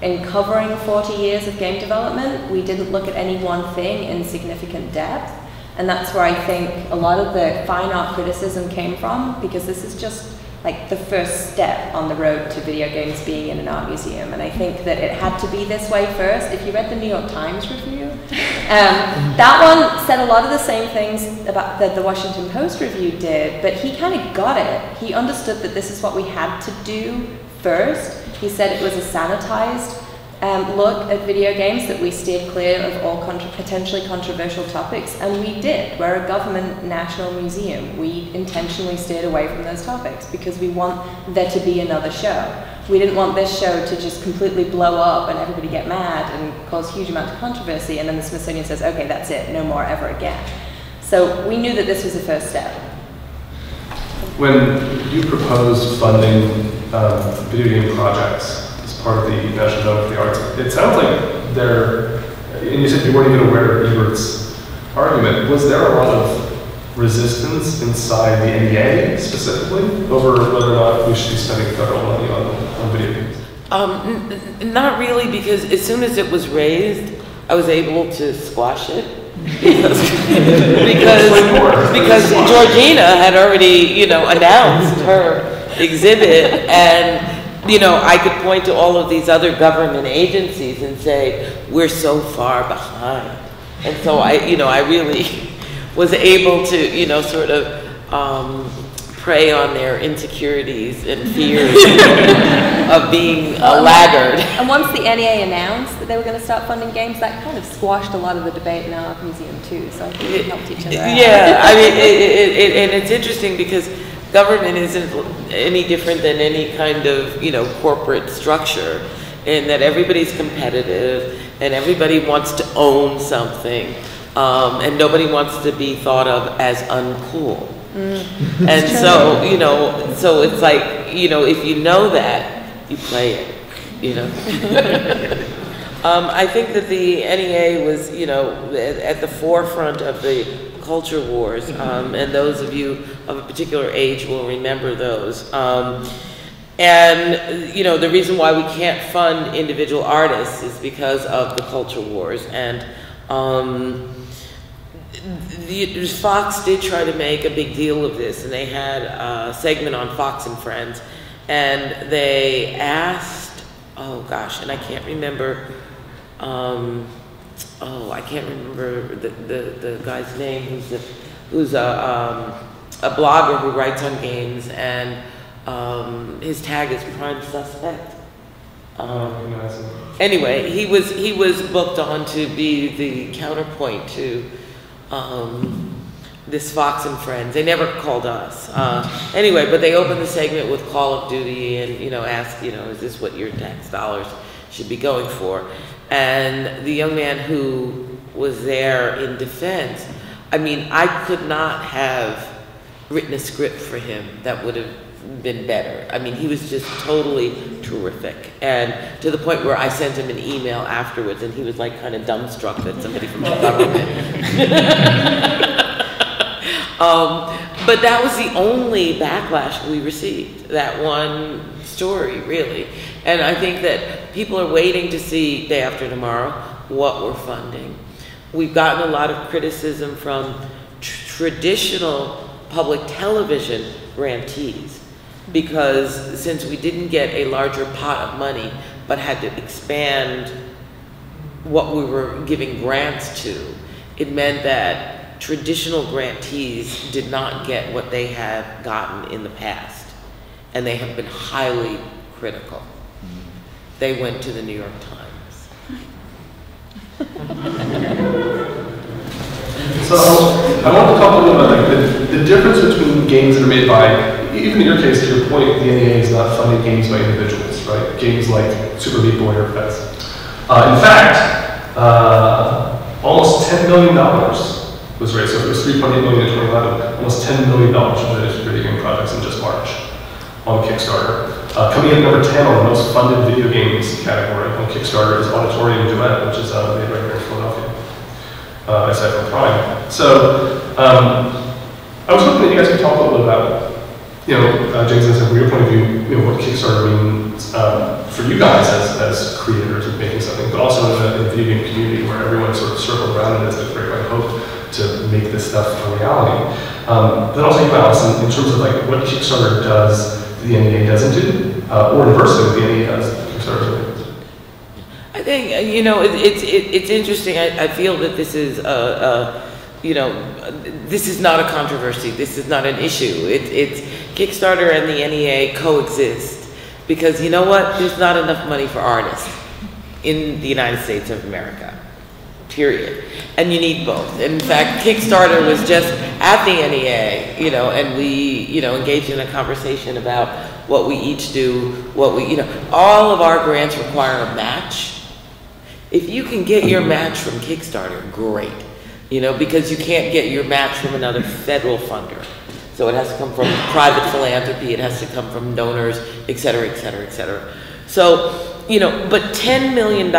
in covering 40 years of game development, we didn't look at any one thing in significant depth. And that's where I think a lot of the fine art criticism came from, because this is just like the first step on the road to video games being in an art museum. And I think that it had to be this way first. If you read the New York Times review, that one said a lot of the same things about that the Washington Post review did, but he kind of got it. He understood that this is what we had to do first. He said it was a sanitized look at video games, that we steered clear of all potentially controversial topics, and we did. We're a government national museum. We intentionally steered away from those topics because we want there to be another show. We didn't want this show to just completely blow up and everybody get mad and cause huge amounts of controversy, and then the Smithsonian says, okay, that's it, no more ever again. So we knew that this was the first step. When you proposed funding video game projects as part of the National Endowment for the Arts, it sounds like there, and you said you weren't even aware of Ebert's argument, was there a lot of resistance inside the NEA specifically over whether or not we should be spending federal money on video games? Not really, because as soon as it was raised, I was able to squash it. because Georgina had already, announced her exhibit, and I could point to all of these other government agencies and say, we're so far behind. And so I really was able to, sort of prey on their insecurities and fears of being a laggard. And once the NEA announced that they were going to start funding games, that kind of squashed a lot of the debate in our museum too. So I think it helped each other out. Yeah, I mean, and it's interesting because government isn't any different than any kind of, corporate structure, in that everybody's competitive and everybody wants to own something, and nobody wants to be thought of as uncool. And so, so it's like, if you know that, you play it, I think that the NEA was, at the forefront of the culture wars, and those of you of a particular age will remember those. And, the reason why we can't fund individual artists is because of the culture wars. And Fox did try to make a big deal of this, and they had a segment on Fox and Friends, and they asked, oh gosh, and I can't remember, I can't remember the guy's name who's a blogger who writes on games, and his tag is Prime Suspect. Anyway, he was booked on to be the counterpoint to this Fox and Friends. They never called us. Anyway, but they opened the segment with Call of Duty and, asked, is this what your tax dollars should be going for? And the young man who was there in defense, I mean, I could not have written a script for him that would have been better. I mean, he was just totally terrific. And to the point where I sent him an email afterwards, and he was like kind of dumbstruck that somebody from the government. But that was the only backlash we received, that one story, really. And I think that people are waiting to see Day After Tomorrow what we're funding. We've gotten a lot of criticism from traditional public television grantees, because since we didn't get a larger pot of money but had to expand what we were giving grants to, it meant that traditional grantees did not get what they have gotten in the past, and they have been highly critical. They went to the New York Times. So I want to talk a little bit about the difference between games that are made by, even in your case, to your point, the NEA is not funding games by individuals, right? Games like Super Meat Boy or Fez. In fact, almost $10 million was raised. So it was $3.8 million in 2011. Almost $10 million was raised for video game projects in just March on Kickstarter. Coming in at number 10 on the most funded video games category on Kickstarter is Auditorium Duet, which is made right here in Philadelphia, aside from Prime. So I was hoping that you guys could talk a little bit about James, from your point of view, what Kickstarter means for you guys as creators of making something, but also in the video game community where everyone sort of circled around it as the great white hope to make this stuff a reality. Then also you, Alyce, in terms of like what Kickstarter does that the NEA doesn't do, or inversely, what the NEA does that Kickstarter doesn't do. I think, it's interesting. I feel that this is this is not a controversy. This is not an issue. It's Kickstarter and the NEA coexist because you know what? There's not enough money for artists in the United States of America, period. And you need both. In fact, Kickstarter was just at the NEA, and we, engaged in a conversation about what we each do, all of our grants require a match. If you can get your match from Kickstarter, great. Because you can't get your match from another federal funder. So it has to come from private philanthropy, it has to come from donors, et cetera, et cetera, et cetera. So, but $10 million,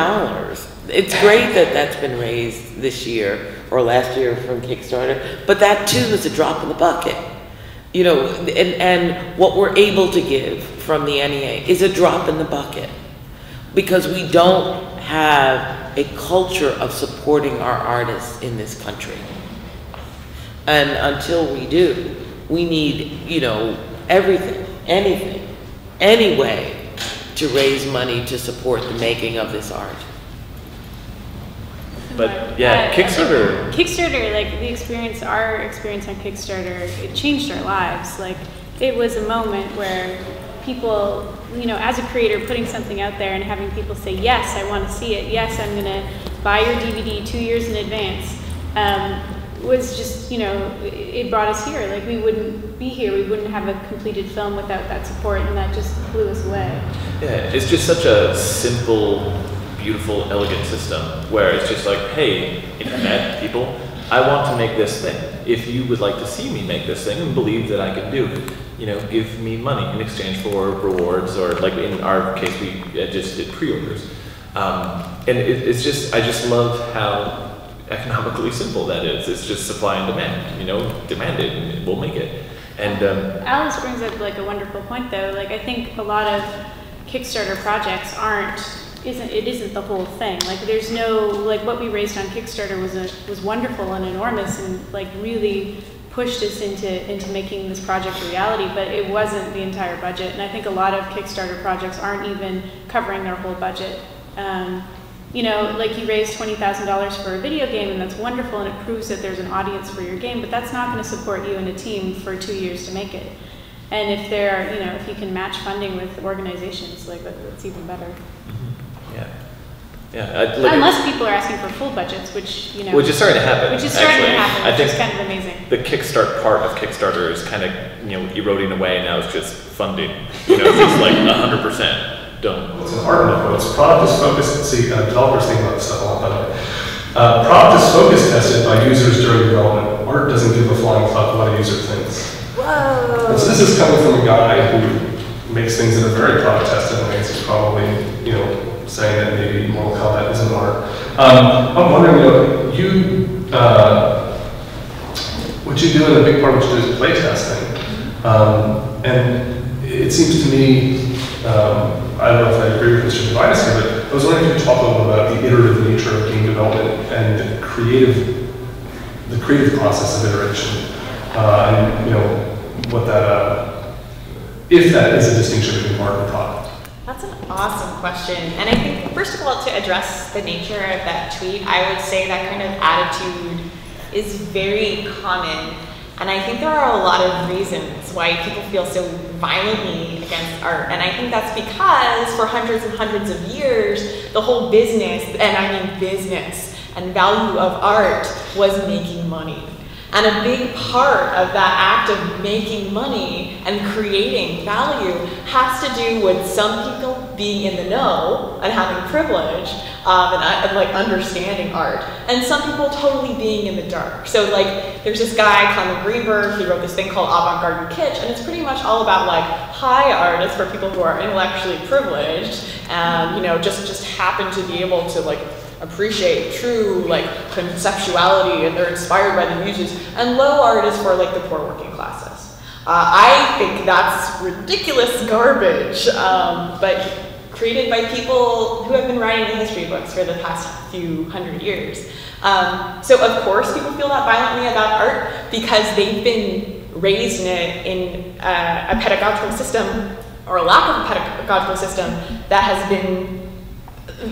it's great that that's been raised this year or last year from Kickstarter, but that too is a drop in the bucket. And what we're able to give from the NEA is a drop in the bucket because we don't have a culture of supporting our artists in this country. And until we do, we need, everything, anything, any way to raise money to support the making of this art. But yeah, Kickstarter, like our experience on Kickstarter, it changed our lives. Like it was a moment where people, as a creator, putting something out there and having people say, yes, I want to see it. Yes, I'm going to buy your DVD 2 years in advance. Was just, it brought us here. Like we wouldn't be here. We wouldn't have a completed film without that support, and that just blew us away. yeah, it's just such a simple, beautiful, elegant system where it's just like, hey, internet people, I want to make this thing. If you would like to see me make this thing and believe that I can do it, give me money in exchange for rewards, or like in our case, we just did pre-orders. And it's just, I just love how economically simple that is. It's just supply and demand, demand it and we'll make it. And Alyce brings up like a wonderful point though. Like I think a lot of Kickstarter projects isn't the whole thing. Like there's no, like what we raised on Kickstarter was wonderful and enormous and like really pushed us into making this project a reality, but it wasn't the entire budget. And I think a lot of Kickstarter projects aren't even covering their whole budget. Like you raised $20,000 for a video game and that's wonderful and it proves that there's an audience for your game, but that's not going to support you and a team for 2 years to make it. And if if you can match funding with organizations, like that's even better. Yeah. Unless people are asking for full budgets, which is starting to happen. Which is kind of amazing. The Kickstart part of Kickstarter is kind of eroding away. Now it's just funding. It's just like 100% done. It's an art approach. Product is focused. See, developers think about this stuff a lot, by the way. Product is focus tested by users during development. Art doesn't give a flying fuck what a user thinks. Whoa. And so this is coming from a guy who makes things that are very product tested and makes it probably, saying that maybe Mortal Kombat isn't art. I'm wondering, what you do in a big part of what you do is play testing. And it seems to me, I don't know if I agree with Mr. Device here, but I was wondering if you could talk a little about the iterative nature of game development and the creative process of iteration. And what that, if that is a distinction between art and product. That's an awesome question. And I think, first of all, to address the nature of that tweet, I would say that kind of attitude is very common. And I think there are a lot of reasons why people feel so violently against art. And I think that's because for hundreds and hundreds of years, the whole business, and I mean business, and value of art was making money. And a big part of that act of making money and creating value has to do with some people being in the know and having privilege and like understanding art, and some people totally being in the dark. So like there's this guy, Clement Greenberg, he wrote this thing called Avant-Garde Kitsch, and it's pretty much all about like high artists for people who are intellectually privileged and just happen to be able to like appreciate true like conceptuality and they're inspired by the muses, and low art is for like the poor working classes. I think that's ridiculous garbage, but created by people who have been writing the history books for the past few hundred years. So of course people feel that violently about art because they've been raised in a pedagogical system, or a lack of a pedagogical system, that has been,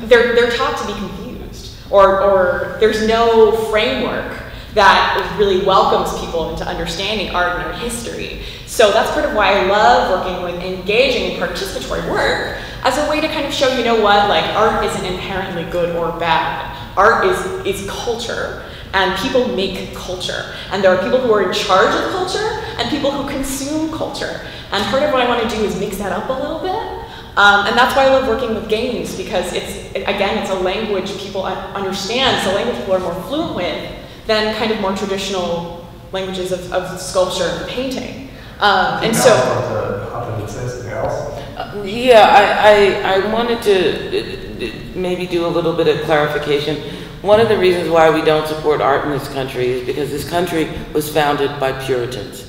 they're taught to be confused, or there's no framework that really welcomes people into understanding art and art history. So that's part of why I love working with engaging in participatory work as a way to kind of show, you know what, like art isn't inherently good or bad. Art is culture, and people make culture. And there are people who are in charge of culture and people who consume culture. And part of what I want to do is mix that up a little bit. And that's why I love working with games, because it's a language people understand, it's a language people are more fluent with than kind of more traditional languages of sculpture and painting. And so, I wanted to maybe do a little bit of clarification. One of the reasons why we don't support art in this country is because this country was founded by Puritans.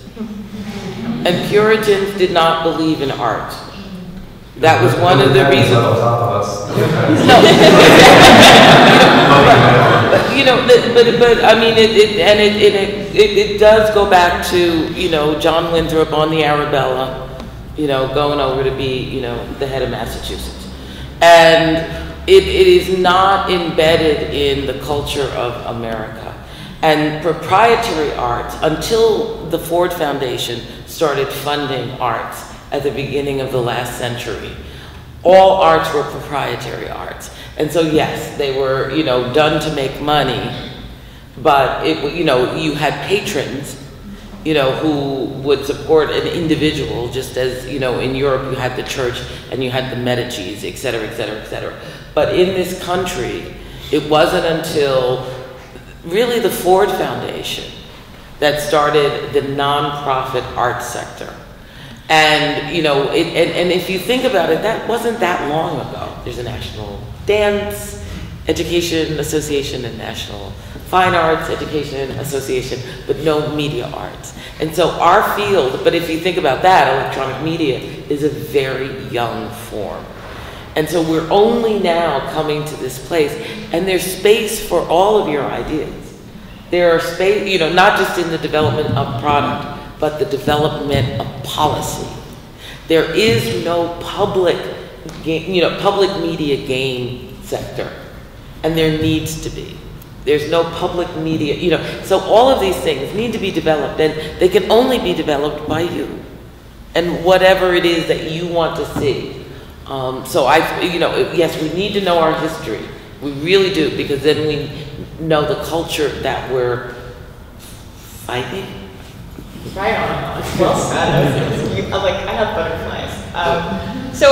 And Puritans did not believe in art. That was one of the reasons. But I mean, it does go back to, you know, John Winthrop on the Arabella, you know, going over to be, you know, the head of Massachusetts. And it is not embedded in the culture of America. And proprietary arts, until the Ford Foundation started funding arts at the beginning of the last century, all arts were proprietary arts. And so yes, they were, you know, done to make money, but it, you know, you had patrons, you know, who would support an individual, just as, you know, in Europe you had the church and you had the Medicis, et cetera, et cetera, et cetera. But in this country, it wasn't until really the Ford Foundation that started the nonprofit art sector. And, you know, and if you think about it, that wasn't that long ago. There's a National Dance Education Association and National Fine Arts Education Association, but no media arts. And so our field, but if you think about that, electronic media is a very young form. And so we're only now coming to this place, and there's space for all of your ideas. There are space, you know, not just in the development of product, but the development of policy. There is no public game, you know, public media game sector, and there needs to be. There's no public media, you know, so all of these things need to be developed, and they can only be developed by you, and whatever it is that you want to see. So you know, yes, we need to know our history. We really do, because then we know the culture that we're fighting. Right on. Well said. I have butterflies. So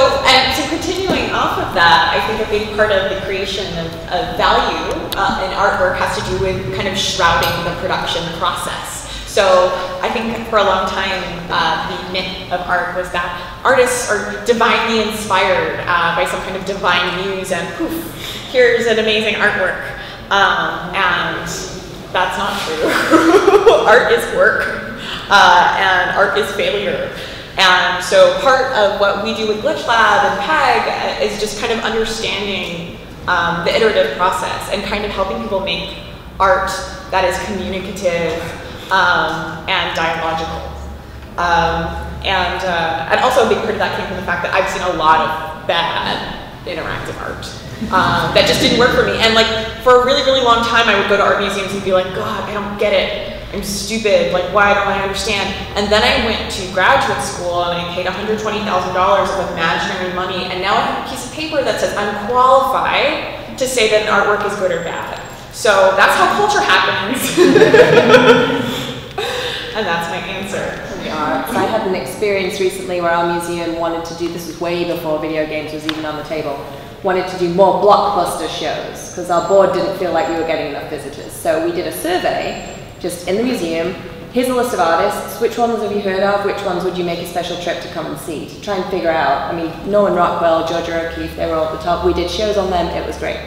continuing off of that, I think a big part of the creation of value in artwork has to do with kind of shrouding the production process. So I think for a long time, the myth of art was that artists are divinely inspired by some kind of divine muse, and poof, here's an amazing artwork. And that's not true. Art is work, and art is failure. And so part of what we do with GlitchLab and PEG is just kind of understanding the iterative process and kind of helping people make art that is communicative and dialogical. And also a big part of that came from the fact that I've seen a lot of bad interactive art that just didn't work for me. And like for a really, really long time, I would go to art museums and be like, God, I don't get it. I'm stupid, like why don't I understand? And then I went to graduate school and I paid $120,000 of imaginary money, and now I have a piece of paper that says I'm qualified to say that an artwork is good or bad. So that's how culture happens. And that's my answer. So I had an experience recently where our museum wanted to do, this was way before video games was even on the table, wanted to do more blockbuster shows because our board didn't feel like we were getting enough visitors. So we did a survey just in the museum. Here's a list of artists. Which ones have you heard of? Which ones would you make a special trip to come and see? To try and figure out, I mean, Norman Rockwell, Georgia O'Keeffe, they were all at the top. We did shows on them, it was great.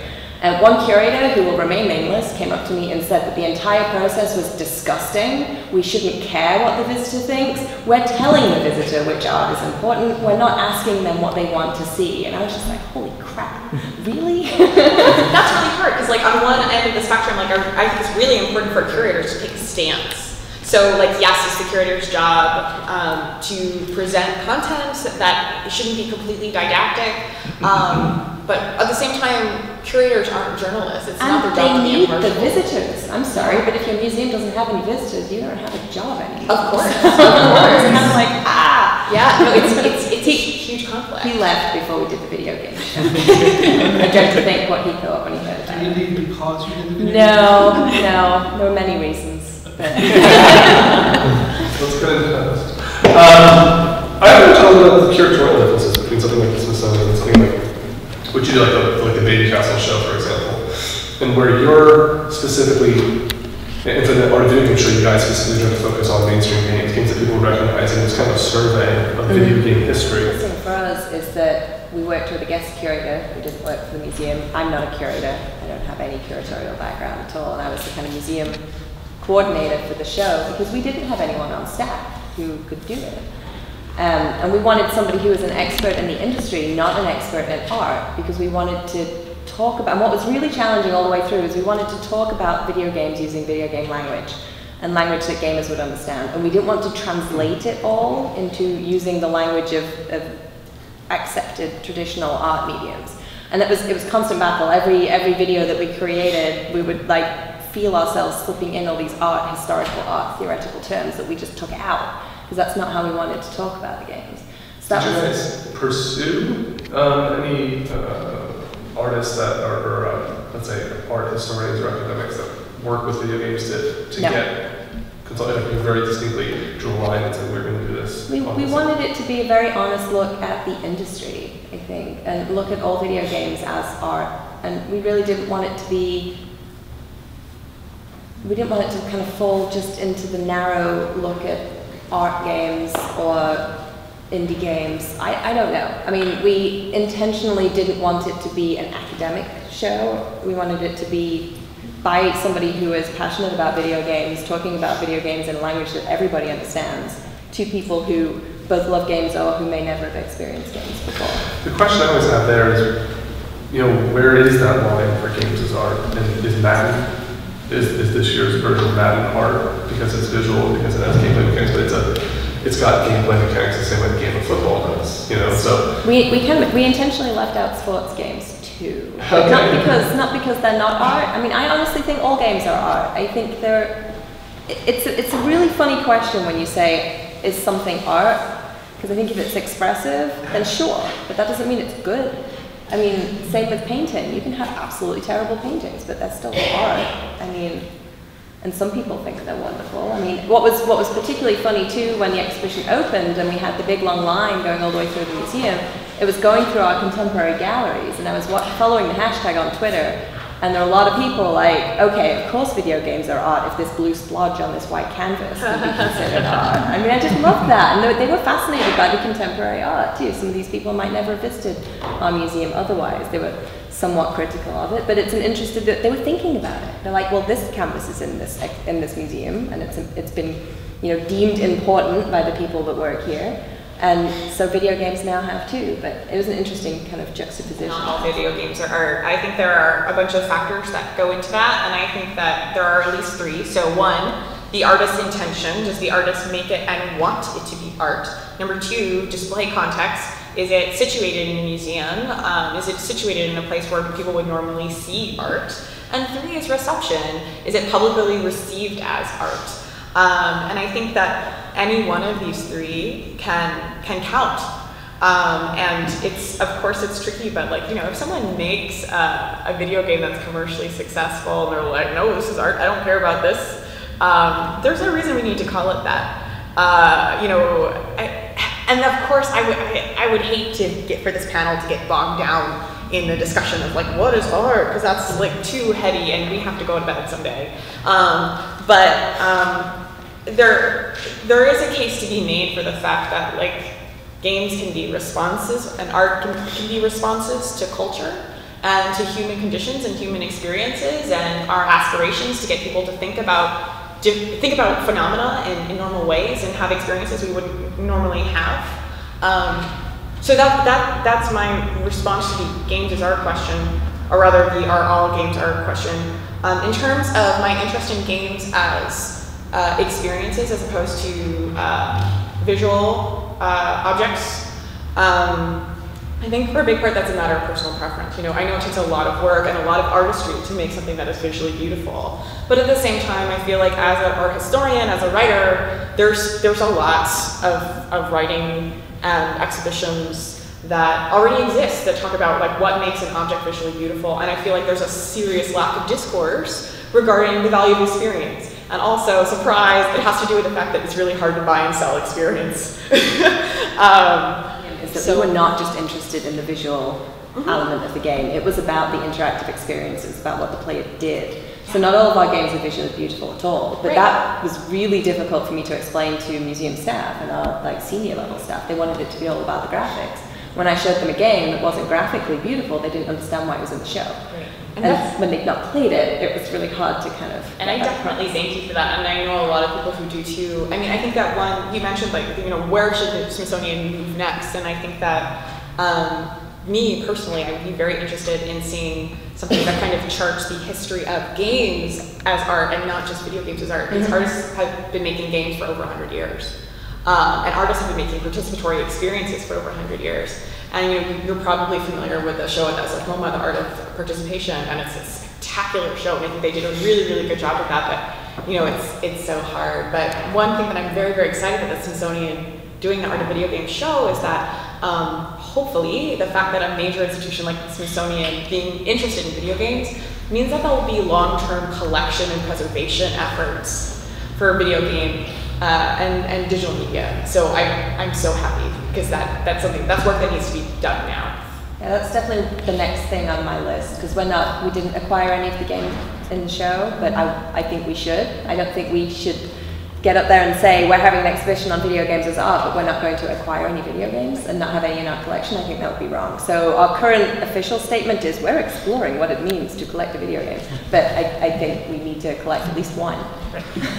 One curator, who will remain nameless, came up to me and said that the entire process was disgusting. We shouldn't care what the visitor thinks. We're telling the visitor which art is important. We're not asking them what they want to see. And I was just like, holy crap, really? That's really hard, because like on one end of the spectrum, like I think it's really important for curators to take a stance. So like, yes, it's the curator's job to present content that shouldn't be completely didactic, but at the same time, curators aren't journalists. It's not their job to be impartial. And they need the visitors. I'm sorry, but if your museum doesn't have any visitors, you don't have a job anymore. Of course, of course. And I'm like, yeah, no, it's a huge conflict. He left before we did the video game show. I don't think what he thought when he heard about it. Did he leave because you did the video game? No, there were many reasons. But Let's get into that. I have to talk about the curatorial differences between something like the Smithsonian and something like what you do, like the Baby Castle show, for example, and where you're specifically, and for the Art of Video Game show, you guys specifically trying to focus on mainstream games that people recognize, and it's kind of a survey of video game history. The thing for us is that we worked with a guest curator who didn't work for the museum. I'm not a curator. I don't have any curatorial background at all, and I was the kind of museum coordinator for the show because we didn't have anyone on staff who could do it. And we wanted somebody who was an expert in the industry, not an expert in art, because we wanted to talk about, and what was really challenging all the way through is we wanted to talk about video games using video game language, and language that gamers would understand. And we didn't want to translate it all into using the language of accepted traditional art mediums. And it was constant battle. Every video that we created, we would like feel ourselves slipping in all these historical art, theoretical terms that we just took out, because that's not how we wanted to talk about the games. So Did you guys pursue any artists that are, let's say, art historians or academics that work with video games to get consulted? You very distinctly drew a line and said, we're going to do this. We wanted it to be a very honest look at the industry, I think, and look at all video games as art. And we really didn't want it to be, we didn't want it to kind of fall just into the narrow look at art games or indie games. I don't know. I mean, we intentionally didn't want it to be an academic show. We wanted it to be by somebody who is passionate about video games, talking about video games in a language that everybody understands, to people who both love games or who may never have experienced games before. The question I always have there is, where is that line for games as art? And is Madden, is this year's version of Madden art because it's visual, because it has gameplay mechanics, but it's got gameplay mechanics the same way the game of football does, so. We intentionally left out sports games too. Okay. Not because they're not art. I mean, I honestly think all games are art. I think it's a really funny question when you say, is something art? Because I think if it's expressive, then sure, but that doesn't mean it's good. I mean, same with painting. You can have absolutely terrible paintings, but they're still art. I mean, and some people think they're wonderful. I mean, what was particularly funny too when the exhibition opened and we had the big long line going all the way through the museum, it was going through our contemporary galleries, and I was following the hashtag on Twitter, and there were a lot of people like, okay, of course video games are art if this blue splodge on this white canvas can be considered art. I mean, I just loved that, and they were fascinated by the contemporary art too. Some of these people might never have visited our museum otherwise. They were somewhat critical of it, but it's an interest that they were thinking about it. They're like, well, this canvas is in this museum, and it's been deemed important by the people that work here. And so video games now have too, but it was an interesting kind of juxtaposition. Not all video games are art. I think there are a bunch of factors that go into that, and I think that there are at least three. So one, the artist's intention. Does the artist make it and want it to be art? Number two, display context. Is it situated in a museum? Is it situated in a place where people would normally see art? And three is reception. Is it publicly received as art? And I think that any one of these three can count. And of course it's tricky, but if someone makes a video game that's commercially successful and they're like, no, this is art, I don't care about this, there's no reason we need to call it that. And of course I would hate for this panel to get bogged down in the discussion of what is art, because that's too heady and we have to go to bed someday. There is a case to be made for the fact that games can be responses and art can be responses to culture, and to human conditions and human experiences and our aspirations to get people to think about phenomena in normal ways and have experiences we wouldn't normally have. So that's my response to the games as art question, or rather the are all games art question. In terms of my interest in games as experiences as opposed to visual objects, I think for a big part that's a matter of personal preference. I know it takes a lot of work and a lot of artistry to make something that is visually beautiful. But at the same time, I feel like as an art historian, as a writer, there's a lot of writing and exhibitions that already exist that talk about like what makes an object visually beautiful. And I feel like there's a serious lack of discourse regarding the value of experience. And also, surprise, it has to do with the fact that it's really hard to buy and sell experience. So we were not just interested in the visual element of the game. It was about the interactive experience. It was about what the player did. So not all of our games are visually beautiful at all, but that was really difficult for me to explain to museum staff and our senior level staff. They wanted it to be all about the graphics. When I showed them a game that wasn't graphically beautiful, they didn't understand why it was in the show. Right. And when they'd not played it, it was really hard to kind of... And I definitely thank you for that, and I know a lot of people who do too. I mean, I think that one, you mentioned where should the Smithsonian move next, and I think that me personally, I would be very interested in seeing something that kind of charts the history of games as art and not just video games as art, because artists have been making games for over 100 years. And artists have been making participatory experiences for over 100 years. And you're probably familiar with the show at MoMA, The Art of Participation, and it's a spectacular show, and I think they did a really, really good job with that, but it's so hard. But one thing that I'm very, very excited about the Smithsonian doing the Art of Video Games show is that hopefully the fact that a major institution like the Smithsonian being interested in video games means that there will be long-term collection and preservation efforts for video game and digital media. So I'm so happy because that's work that needs to be done now. Yeah, that's definitely the next thing on my list, because we didn't acquire any of the games in the show, but I think we should. I don't think we should get up there and say we're having an exhibition on video games as art, but we're not going to acquire any video games and not have any in our collection. I think that would be wrong. So our current official statement is we're exploring what it means to collect a video game, but I think we need to collect at least one.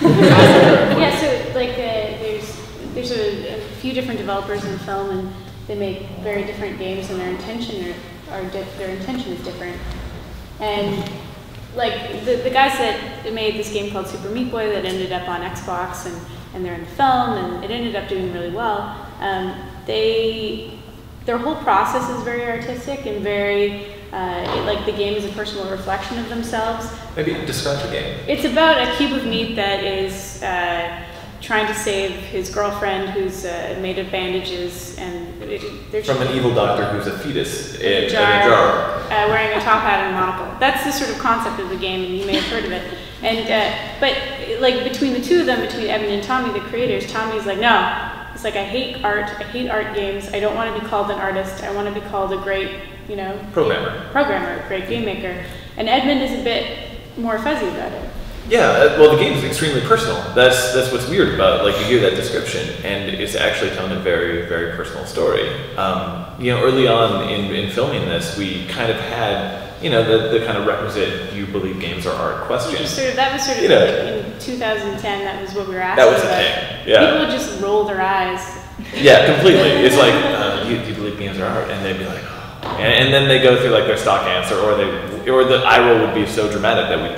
Yeah, so like there's a few different developers in film, and they make very different games, and their intention is different. And like the guys that made this game called Super Meat Boy that ended up on Xbox and they're in the film and it ended up doing really well. Their whole process is very artistic and very like the game is a personal reflection of themselves. Maybe describe the game. It's about a cube of meat that is trying to save his girlfriend who's made of bandages and from an evil doctor who's a fetus in a jar. Wearing a top hat and a monocle. That's the sort of concept of the game, and you may have heard of it. And but like between the two of them, between Evan and Tommy, the creators, Tommy's like, no, it's like I hate art games. I don't want to be called an artist. I want to be called a great, programmer, great game maker. And Edmund is a bit more fuzzy about it. Yeah, well, the game is extremely personal. That's what's weird about it. Like, you hear that description, and it's actually telling a very, very personal story. Early on in filming this, we kind of had, the kind of requisite "do you believe games are art" question. That was sort of like in 2010. That was what we were asking. That was the thing. Yeah. People would just roll their eyes. Yeah, completely. It's like, do you believe games are art? And they'd be like, oh. And then they go through like their stock answer, or the eye roll would be so dramatic that we could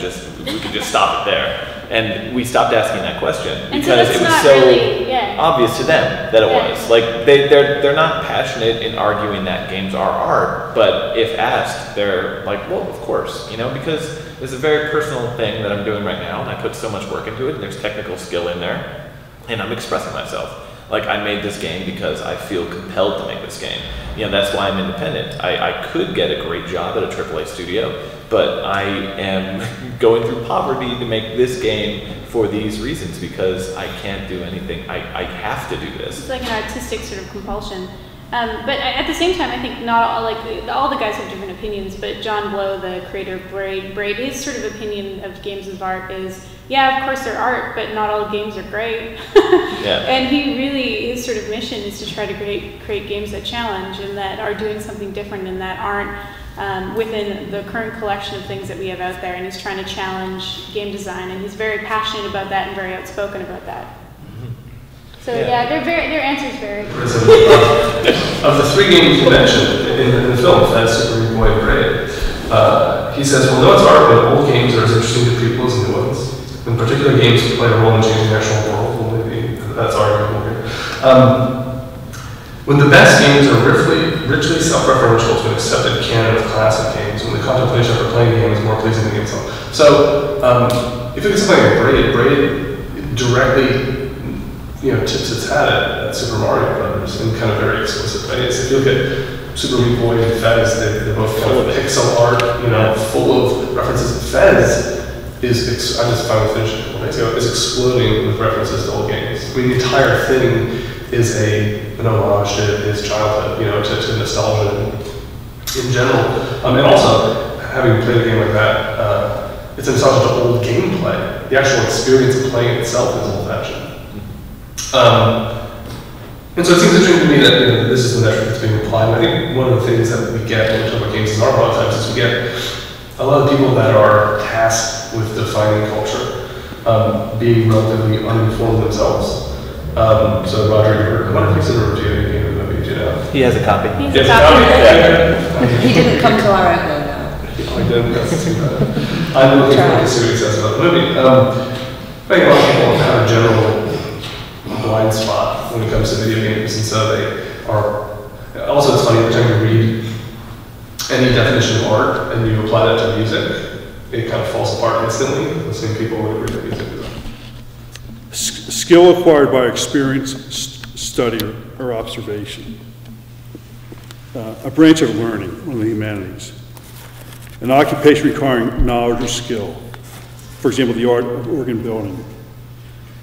just stop it there. And we stopped asking that question because it was so obvious to them that it was. Like they're not passionate in arguing that games are art, but if asked, they're like, well, of course, because it's a very personal thing that I'm doing right now, and I put so much work into it, and there's technical skill in there, and I'm expressing myself. Like, I made this game because I feel compelled to make this game. That's why I'm independent. I could get a great job at a AAA studio, but I am going through poverty to make this game for these reasons because I can't do anything. I have to do this. It's like an artistic sort of compulsion. But at the same time, I think not all the guys have different opinions, but John Blow, the creator of Braid, his sort of opinion of games as art is, yeah, of course they're art, but not all games are great. And his sort of mission is to try to create games that challenge and that are doing something different and that aren't within the current collection of things that we have out there, and he's trying to challenge game design, and he's very passionate about that and very outspoken about that. So yeah, their answers vary. Of the 3 games you mentioned in the film, Fez, Super Meat Boy, and Braid, he says, well, no, it's art, but old games are as interesting to prequels and new ones. In particular, games that play a role in changing the actual world. Well, maybe that's arguable here. When the best games are richly self-referential to an accepted canon of classic games, when the contemplation of playing the game is more pleasing than the game itself. So, if you look at something like Braid directly tips its hat at Super Mario Brothers in kind of very explicit ways. If you look at Super Meat Boy and Fez, they're both kind of pixel art, full of references. Fez is, I just finally finished it a couple days ago, is exploding with references to old games. I mean, the entire thing is an homage to his childhood, to nostalgia in general. And also, having played a game like that, it's a nostalgia to old gameplay. The actual experience of playing itself is old-fashioned. And so it seems interesting to me that this is the metric that's being applied. And I think one of the things that we get when we talk about games in our prototypes is we get a lot of people that are tasked with defining culture, being relatively uninformed themselves. So Roger, I wonder if he's ever reviewed a game of the movie, He has a copy. He has a copy. He didn't come to our opening, no. I didn't. That's too bad. I'm looking forward to see what he says about the movie. I think a lot of people have a general blind spot when it comes to video games, and so they are. Also, it's funny every time you read any definition of art and you apply that to music, it kind of falls apart instantly. The same people would agree that music is skill acquired by experience, study, or observation. A branch of learning, one of the humanities. An occupation requiring knowledge or skill. For example, the art of organ building.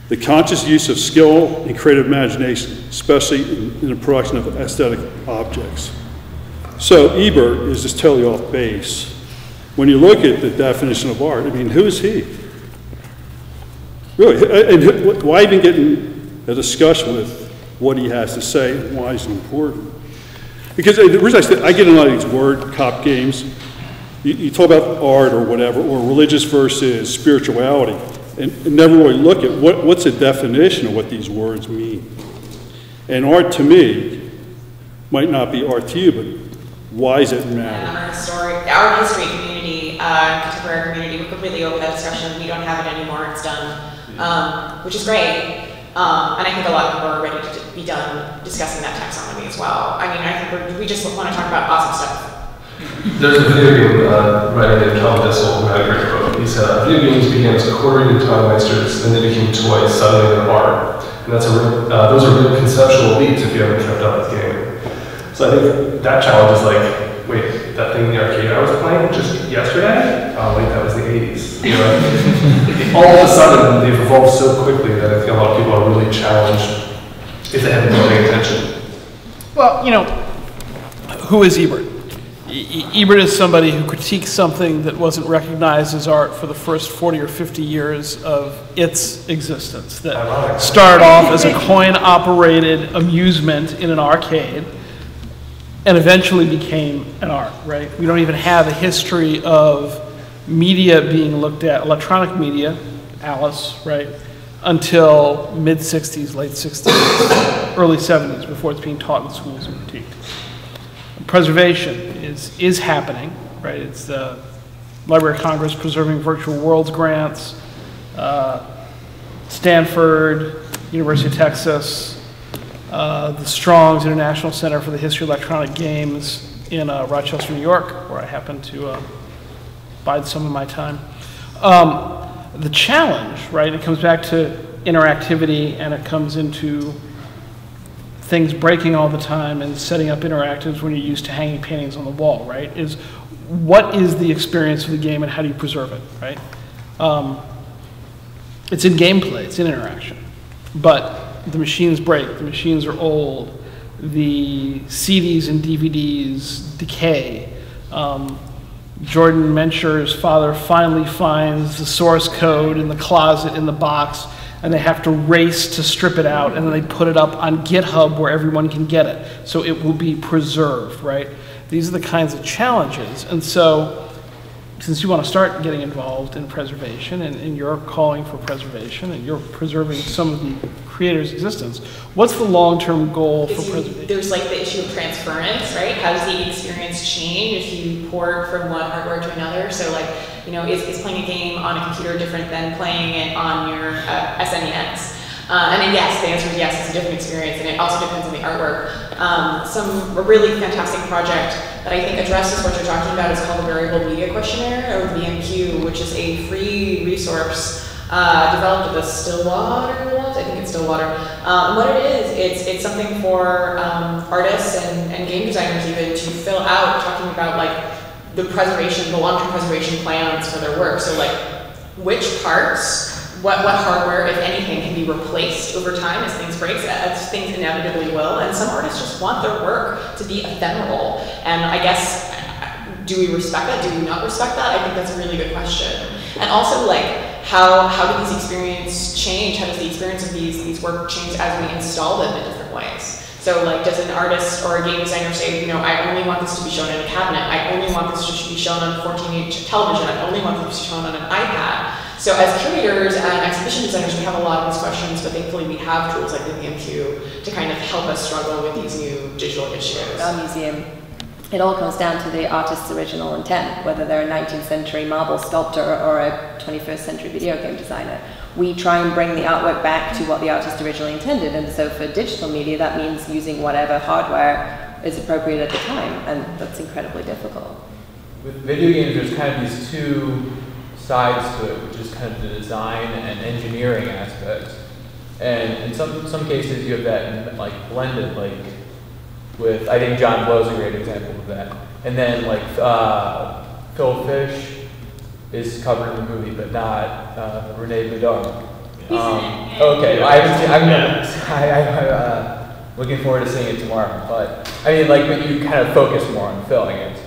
The conscious use of skill and creative imagination, especially in the production of aesthetic objects. So Ebert is just totally off base. When you look at the definition of art, I mean, who is he? Really, and why even get in a discussion with what he has to say and why is it important? Because the reason I get in a lot of these word cop games, you talk about art or whatever, or religious versus spirituality, and never really look at what's the definition of what these words mean. And art to me might not be art to you, but why does it matter? Our history community, contemporary community, we're completely over that discussion. We don't have it anymore, it's done, which is great. And I think a lot of people are ready to be done discussing that taxonomy as well. I mean, I think we just want to talk about awesome stuff. There's a video game writer named Tom Dissel who had a great quote. He said, video games began as quartering to toy oysters, then they became toys, suddenly they're art. And that's those are real conceptual leaps if you haven't kept up with gaming. So I think that challenge is like, wait, that thing in the arcade I was playing just yesterday? Oh wait, that was the 80s. All of a sudden, they've evolved so quickly that I feel a lot of people are really challenged if they haven't been paying attention. Well, who is Ebert? Ebert is somebody who critiques something that wasn't recognized as art for the first 40 or 50 years of its existence, that started off as a coin-operated amusement in an arcade and eventually became an art, right? We don't even have a history of media being looked at, electronic media, Alyce, right, until mid-60s, late 60s, early 70s, before it's being taught in schools and critiqued. Preservation is happening, right? It's the Library of Congress preserving virtual worlds grants, Stanford, University of Texas, the Strong's International Center for the History of Electronic Games in Rochester, New York, where I happen to bide some of my time. The challenge, right, it comes back to interactivity, and it comes into things breaking all the time and setting up interactives when you're used to hanging paintings on the wall, right, is what is the experience of the game and how do you preserve it, right? It's in gameplay, it's in interaction, but the machines break, the machines are old, the CDs and DVDs decay. Jordan Mencher's father finally finds the source code in the closet in the box, and they have to race to strip it out, and then they put it up on GitHub where everyone can get it, so it will be preserved, right? These are the kinds of challenges. And so, since you want to start getting involved in preservation, and you're calling for preservation, and you're preserving some of the creator's existence, what's the long-term goal for preservation? There's like the issue of transference, right? How does the experience change if you port from one hardware to another? So like, you know, is playing a game on a computer different than playing it on your SNES? And then yes, the answer is yes, it's a different experience, and it also depends on the artwork. A really fantastic project that I think addresses what you're talking about is called the Variable Media Questionnaire, or VMQ, which is a free resource developed at the Stillwater Labs, I think it's Stillwater. And what it is, it's something for artists and game designers even to fill out, talking about like the preservation, the long-term preservation plans for their work. So like, which parts, what hardware, if anything, can be replaced over time as things break, as things inevitably will. And some artists just want their work to be ephemeral. And I guess, do we respect that? Do we not respect that? I think that's a really good question. And also, like, how do these experiences change? How does the experience of these work change as we install them in different ways? So like, does an artist or a game designer say, you know, I only want this to be shown in a cabinet. I only want this to be shown on 14-inch television. I only want this to be shown on an iPad. So as curators and exhibition designers, we have a lot of these questions, but thankfully we have tools like the VMQ to kind of help us struggle with these new digital issues. Our museum, it all comes down to the artist's original intent, whether they're a 19th century marble sculptor or a 21st century video game designer. We try and bring the artwork back to what the artist originally intended, and so for digital media, that means using whatever hardware is appropriate at the time, and that's incredibly difficult. With video games, there's kind of these two sides to it, which is kind of the design and engineering aspects. And in some cases, you have that like blended, like with, I think John Blow's a great example of that. And then like Phil Fish is covered in the movie, but not René Bedard. Okay, I'm looking forward to seeing it tomorrow. But I mean, like, but you kind of focus more on Phil, I guess.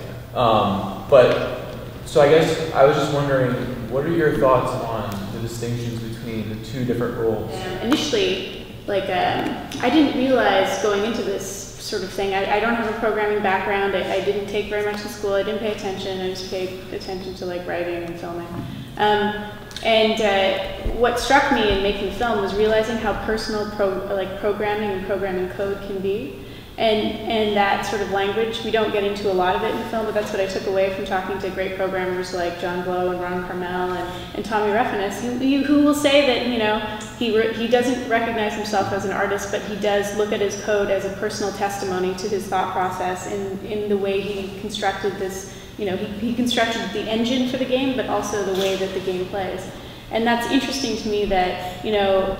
So I guess I was just wondering, what are your thoughts on the distinctions between the two different roles? Initially, like, I didn't realize going into this sort of thing, I don't have a programming background, I didn't take very much in school, I didn't pay attention, I just paid attention to like writing and filming. What struck me in making film was realizing how personal programming and programming code can be. And that sort of language, we don't get into a lot of it in film, but that's what I took away from talking to great programmers like John Blow and Ron Carmel and Tommy Reffinus, who will say that, you know, he doesn't recognize himself as an artist, but he does look at his code as a personal testimony to his thought process in the way he constructed this, you know, he constructed the engine for the game, but also the way that the game plays. And that's interesting to me that, you know,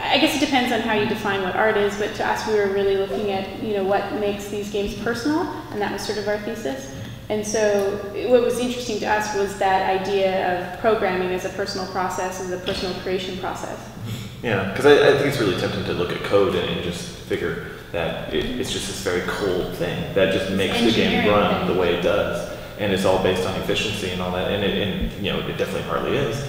I guess it depends on how you define what art is, but to us we were really looking at, you know, what makes these games personal, and that was sort of our thesis. And so what was interesting to us was that idea of programming as a personal process, as a personal creation process. Yeah, because I think it's really tempting to look at code and just figure that it's just this very cold thing that just makes the game run the way it does. And it's all based on efficiency and all that, and you know, it definitely partly is.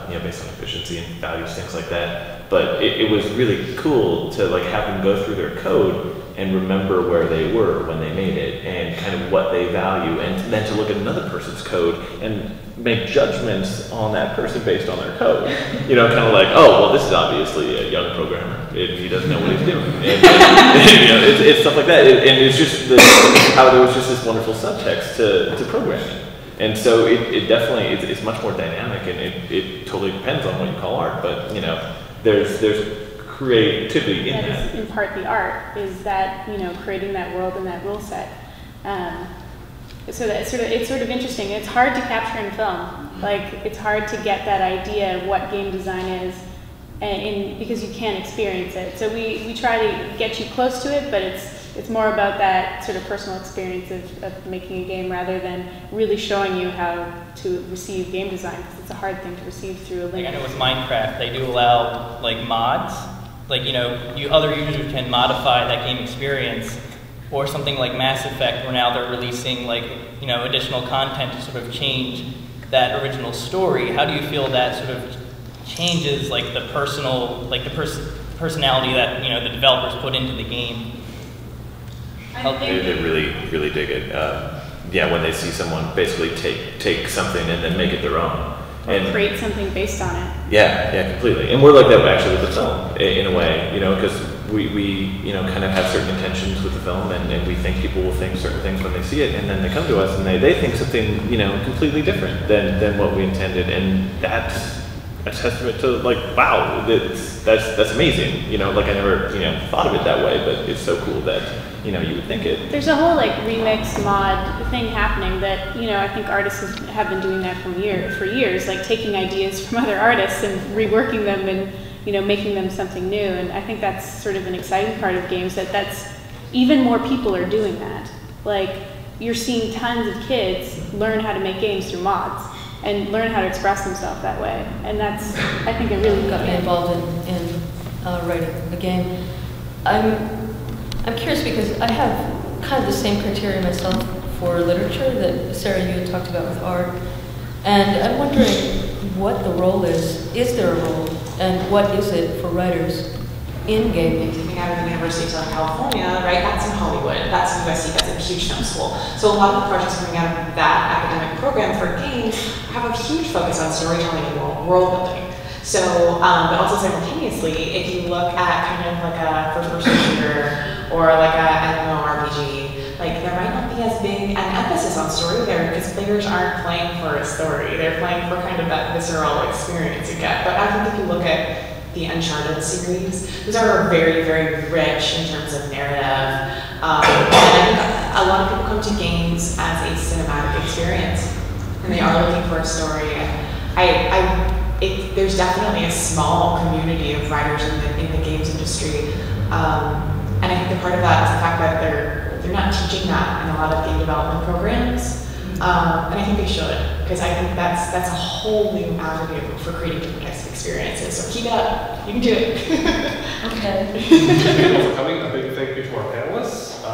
You know, based on efficiency and values, things like that. But it was really cool to like have them go through their code and remember where they were when they made it and kind of what they value, and then to look at another person's code and make judgments on that person based on their code. You know, kind of like, oh, well, this is obviously a young programmer. He doesn't know what he's doing. And you know, it's stuff like that. And it's just how there was just this wonderful subtext to programming. And so it definitely, it's much more dynamic, and it totally depends on what you call art, but you know, there's creativity in that. That is in part the art, is that, you know, creating that world and that rule set. So that it's sort of interesting. It's hard to capture in film. Like, it's hard to get that idea of what game design is, because you can't experience it. So we try to get you close to it, but it's more about that sort of personal experience of making a game rather than really showing you how to receive game design, because it's a hard thing to receive through a link. Like I know with Minecraft, they do allow like mods. Like, you know, other users can modify that game experience, or something like Mass Effect, where now they're releasing like, you know, additional content to sort of change that original story. How do you feel that sort of changes like the personal, like the personality that, you know, the developers put into the game? help They really dig it. Yeah, when they see someone basically take something and then make it their own. And create something based on it. yeah, completely. And we're like that actually with the film, in a way, you know, because we kind of have certain intentions with the film, and we think people will think certain things when they see it, and then they come to us and they think something, completely different than what we intended, and that's a testament to, like, wow, that's amazing, like I never, thought of it that way, but it's so cool that, you would think it. There's a whole, like, remix mod thing happening that, I think artists have been doing that for years, like taking ideas from other artists and reworking them and, making them something new. And I think that's sort of an exciting part of games, that's even more people are doing that. Like, you're seeing tons of kids learn how to make games through mods and learn how to express themselves that way. And that's, I think, a really got me involved in writing a game. I'm curious because I have kind of the same criteria myself for literature that Sarah, you had talked about with art. And I'm wondering what the role is. Is there a role? And what is it for writers in gaming? Coming out of the University of Southern California, right? That's in Hollywood. That's in USC. That's a huge film school. So a lot of the projects coming out of that academic program for games have a huge focus on storytelling and world building. So, but also simultaneously, if you look at kind of like a first-person shooter or like a MMORPG, like there might not be as big an emphasis on story there because players aren't playing for a story. They're playing for kind of that visceral experience you get. But I think if you look at the Uncharted series, those are very, very rich in terms of narrative. And I think a lot of people come to games as a cinematic experience, and they are looking for a story. And there's definitely a small community of writers in the games industry, and I think the part of that is the fact that they're not teaching that in a lot of game development programs, and I think they should, because I think that's a whole new avenue for creating different types of experiences. So keep it up, you can do it. Okay. Thank you for coming. A big thank you to our panelists.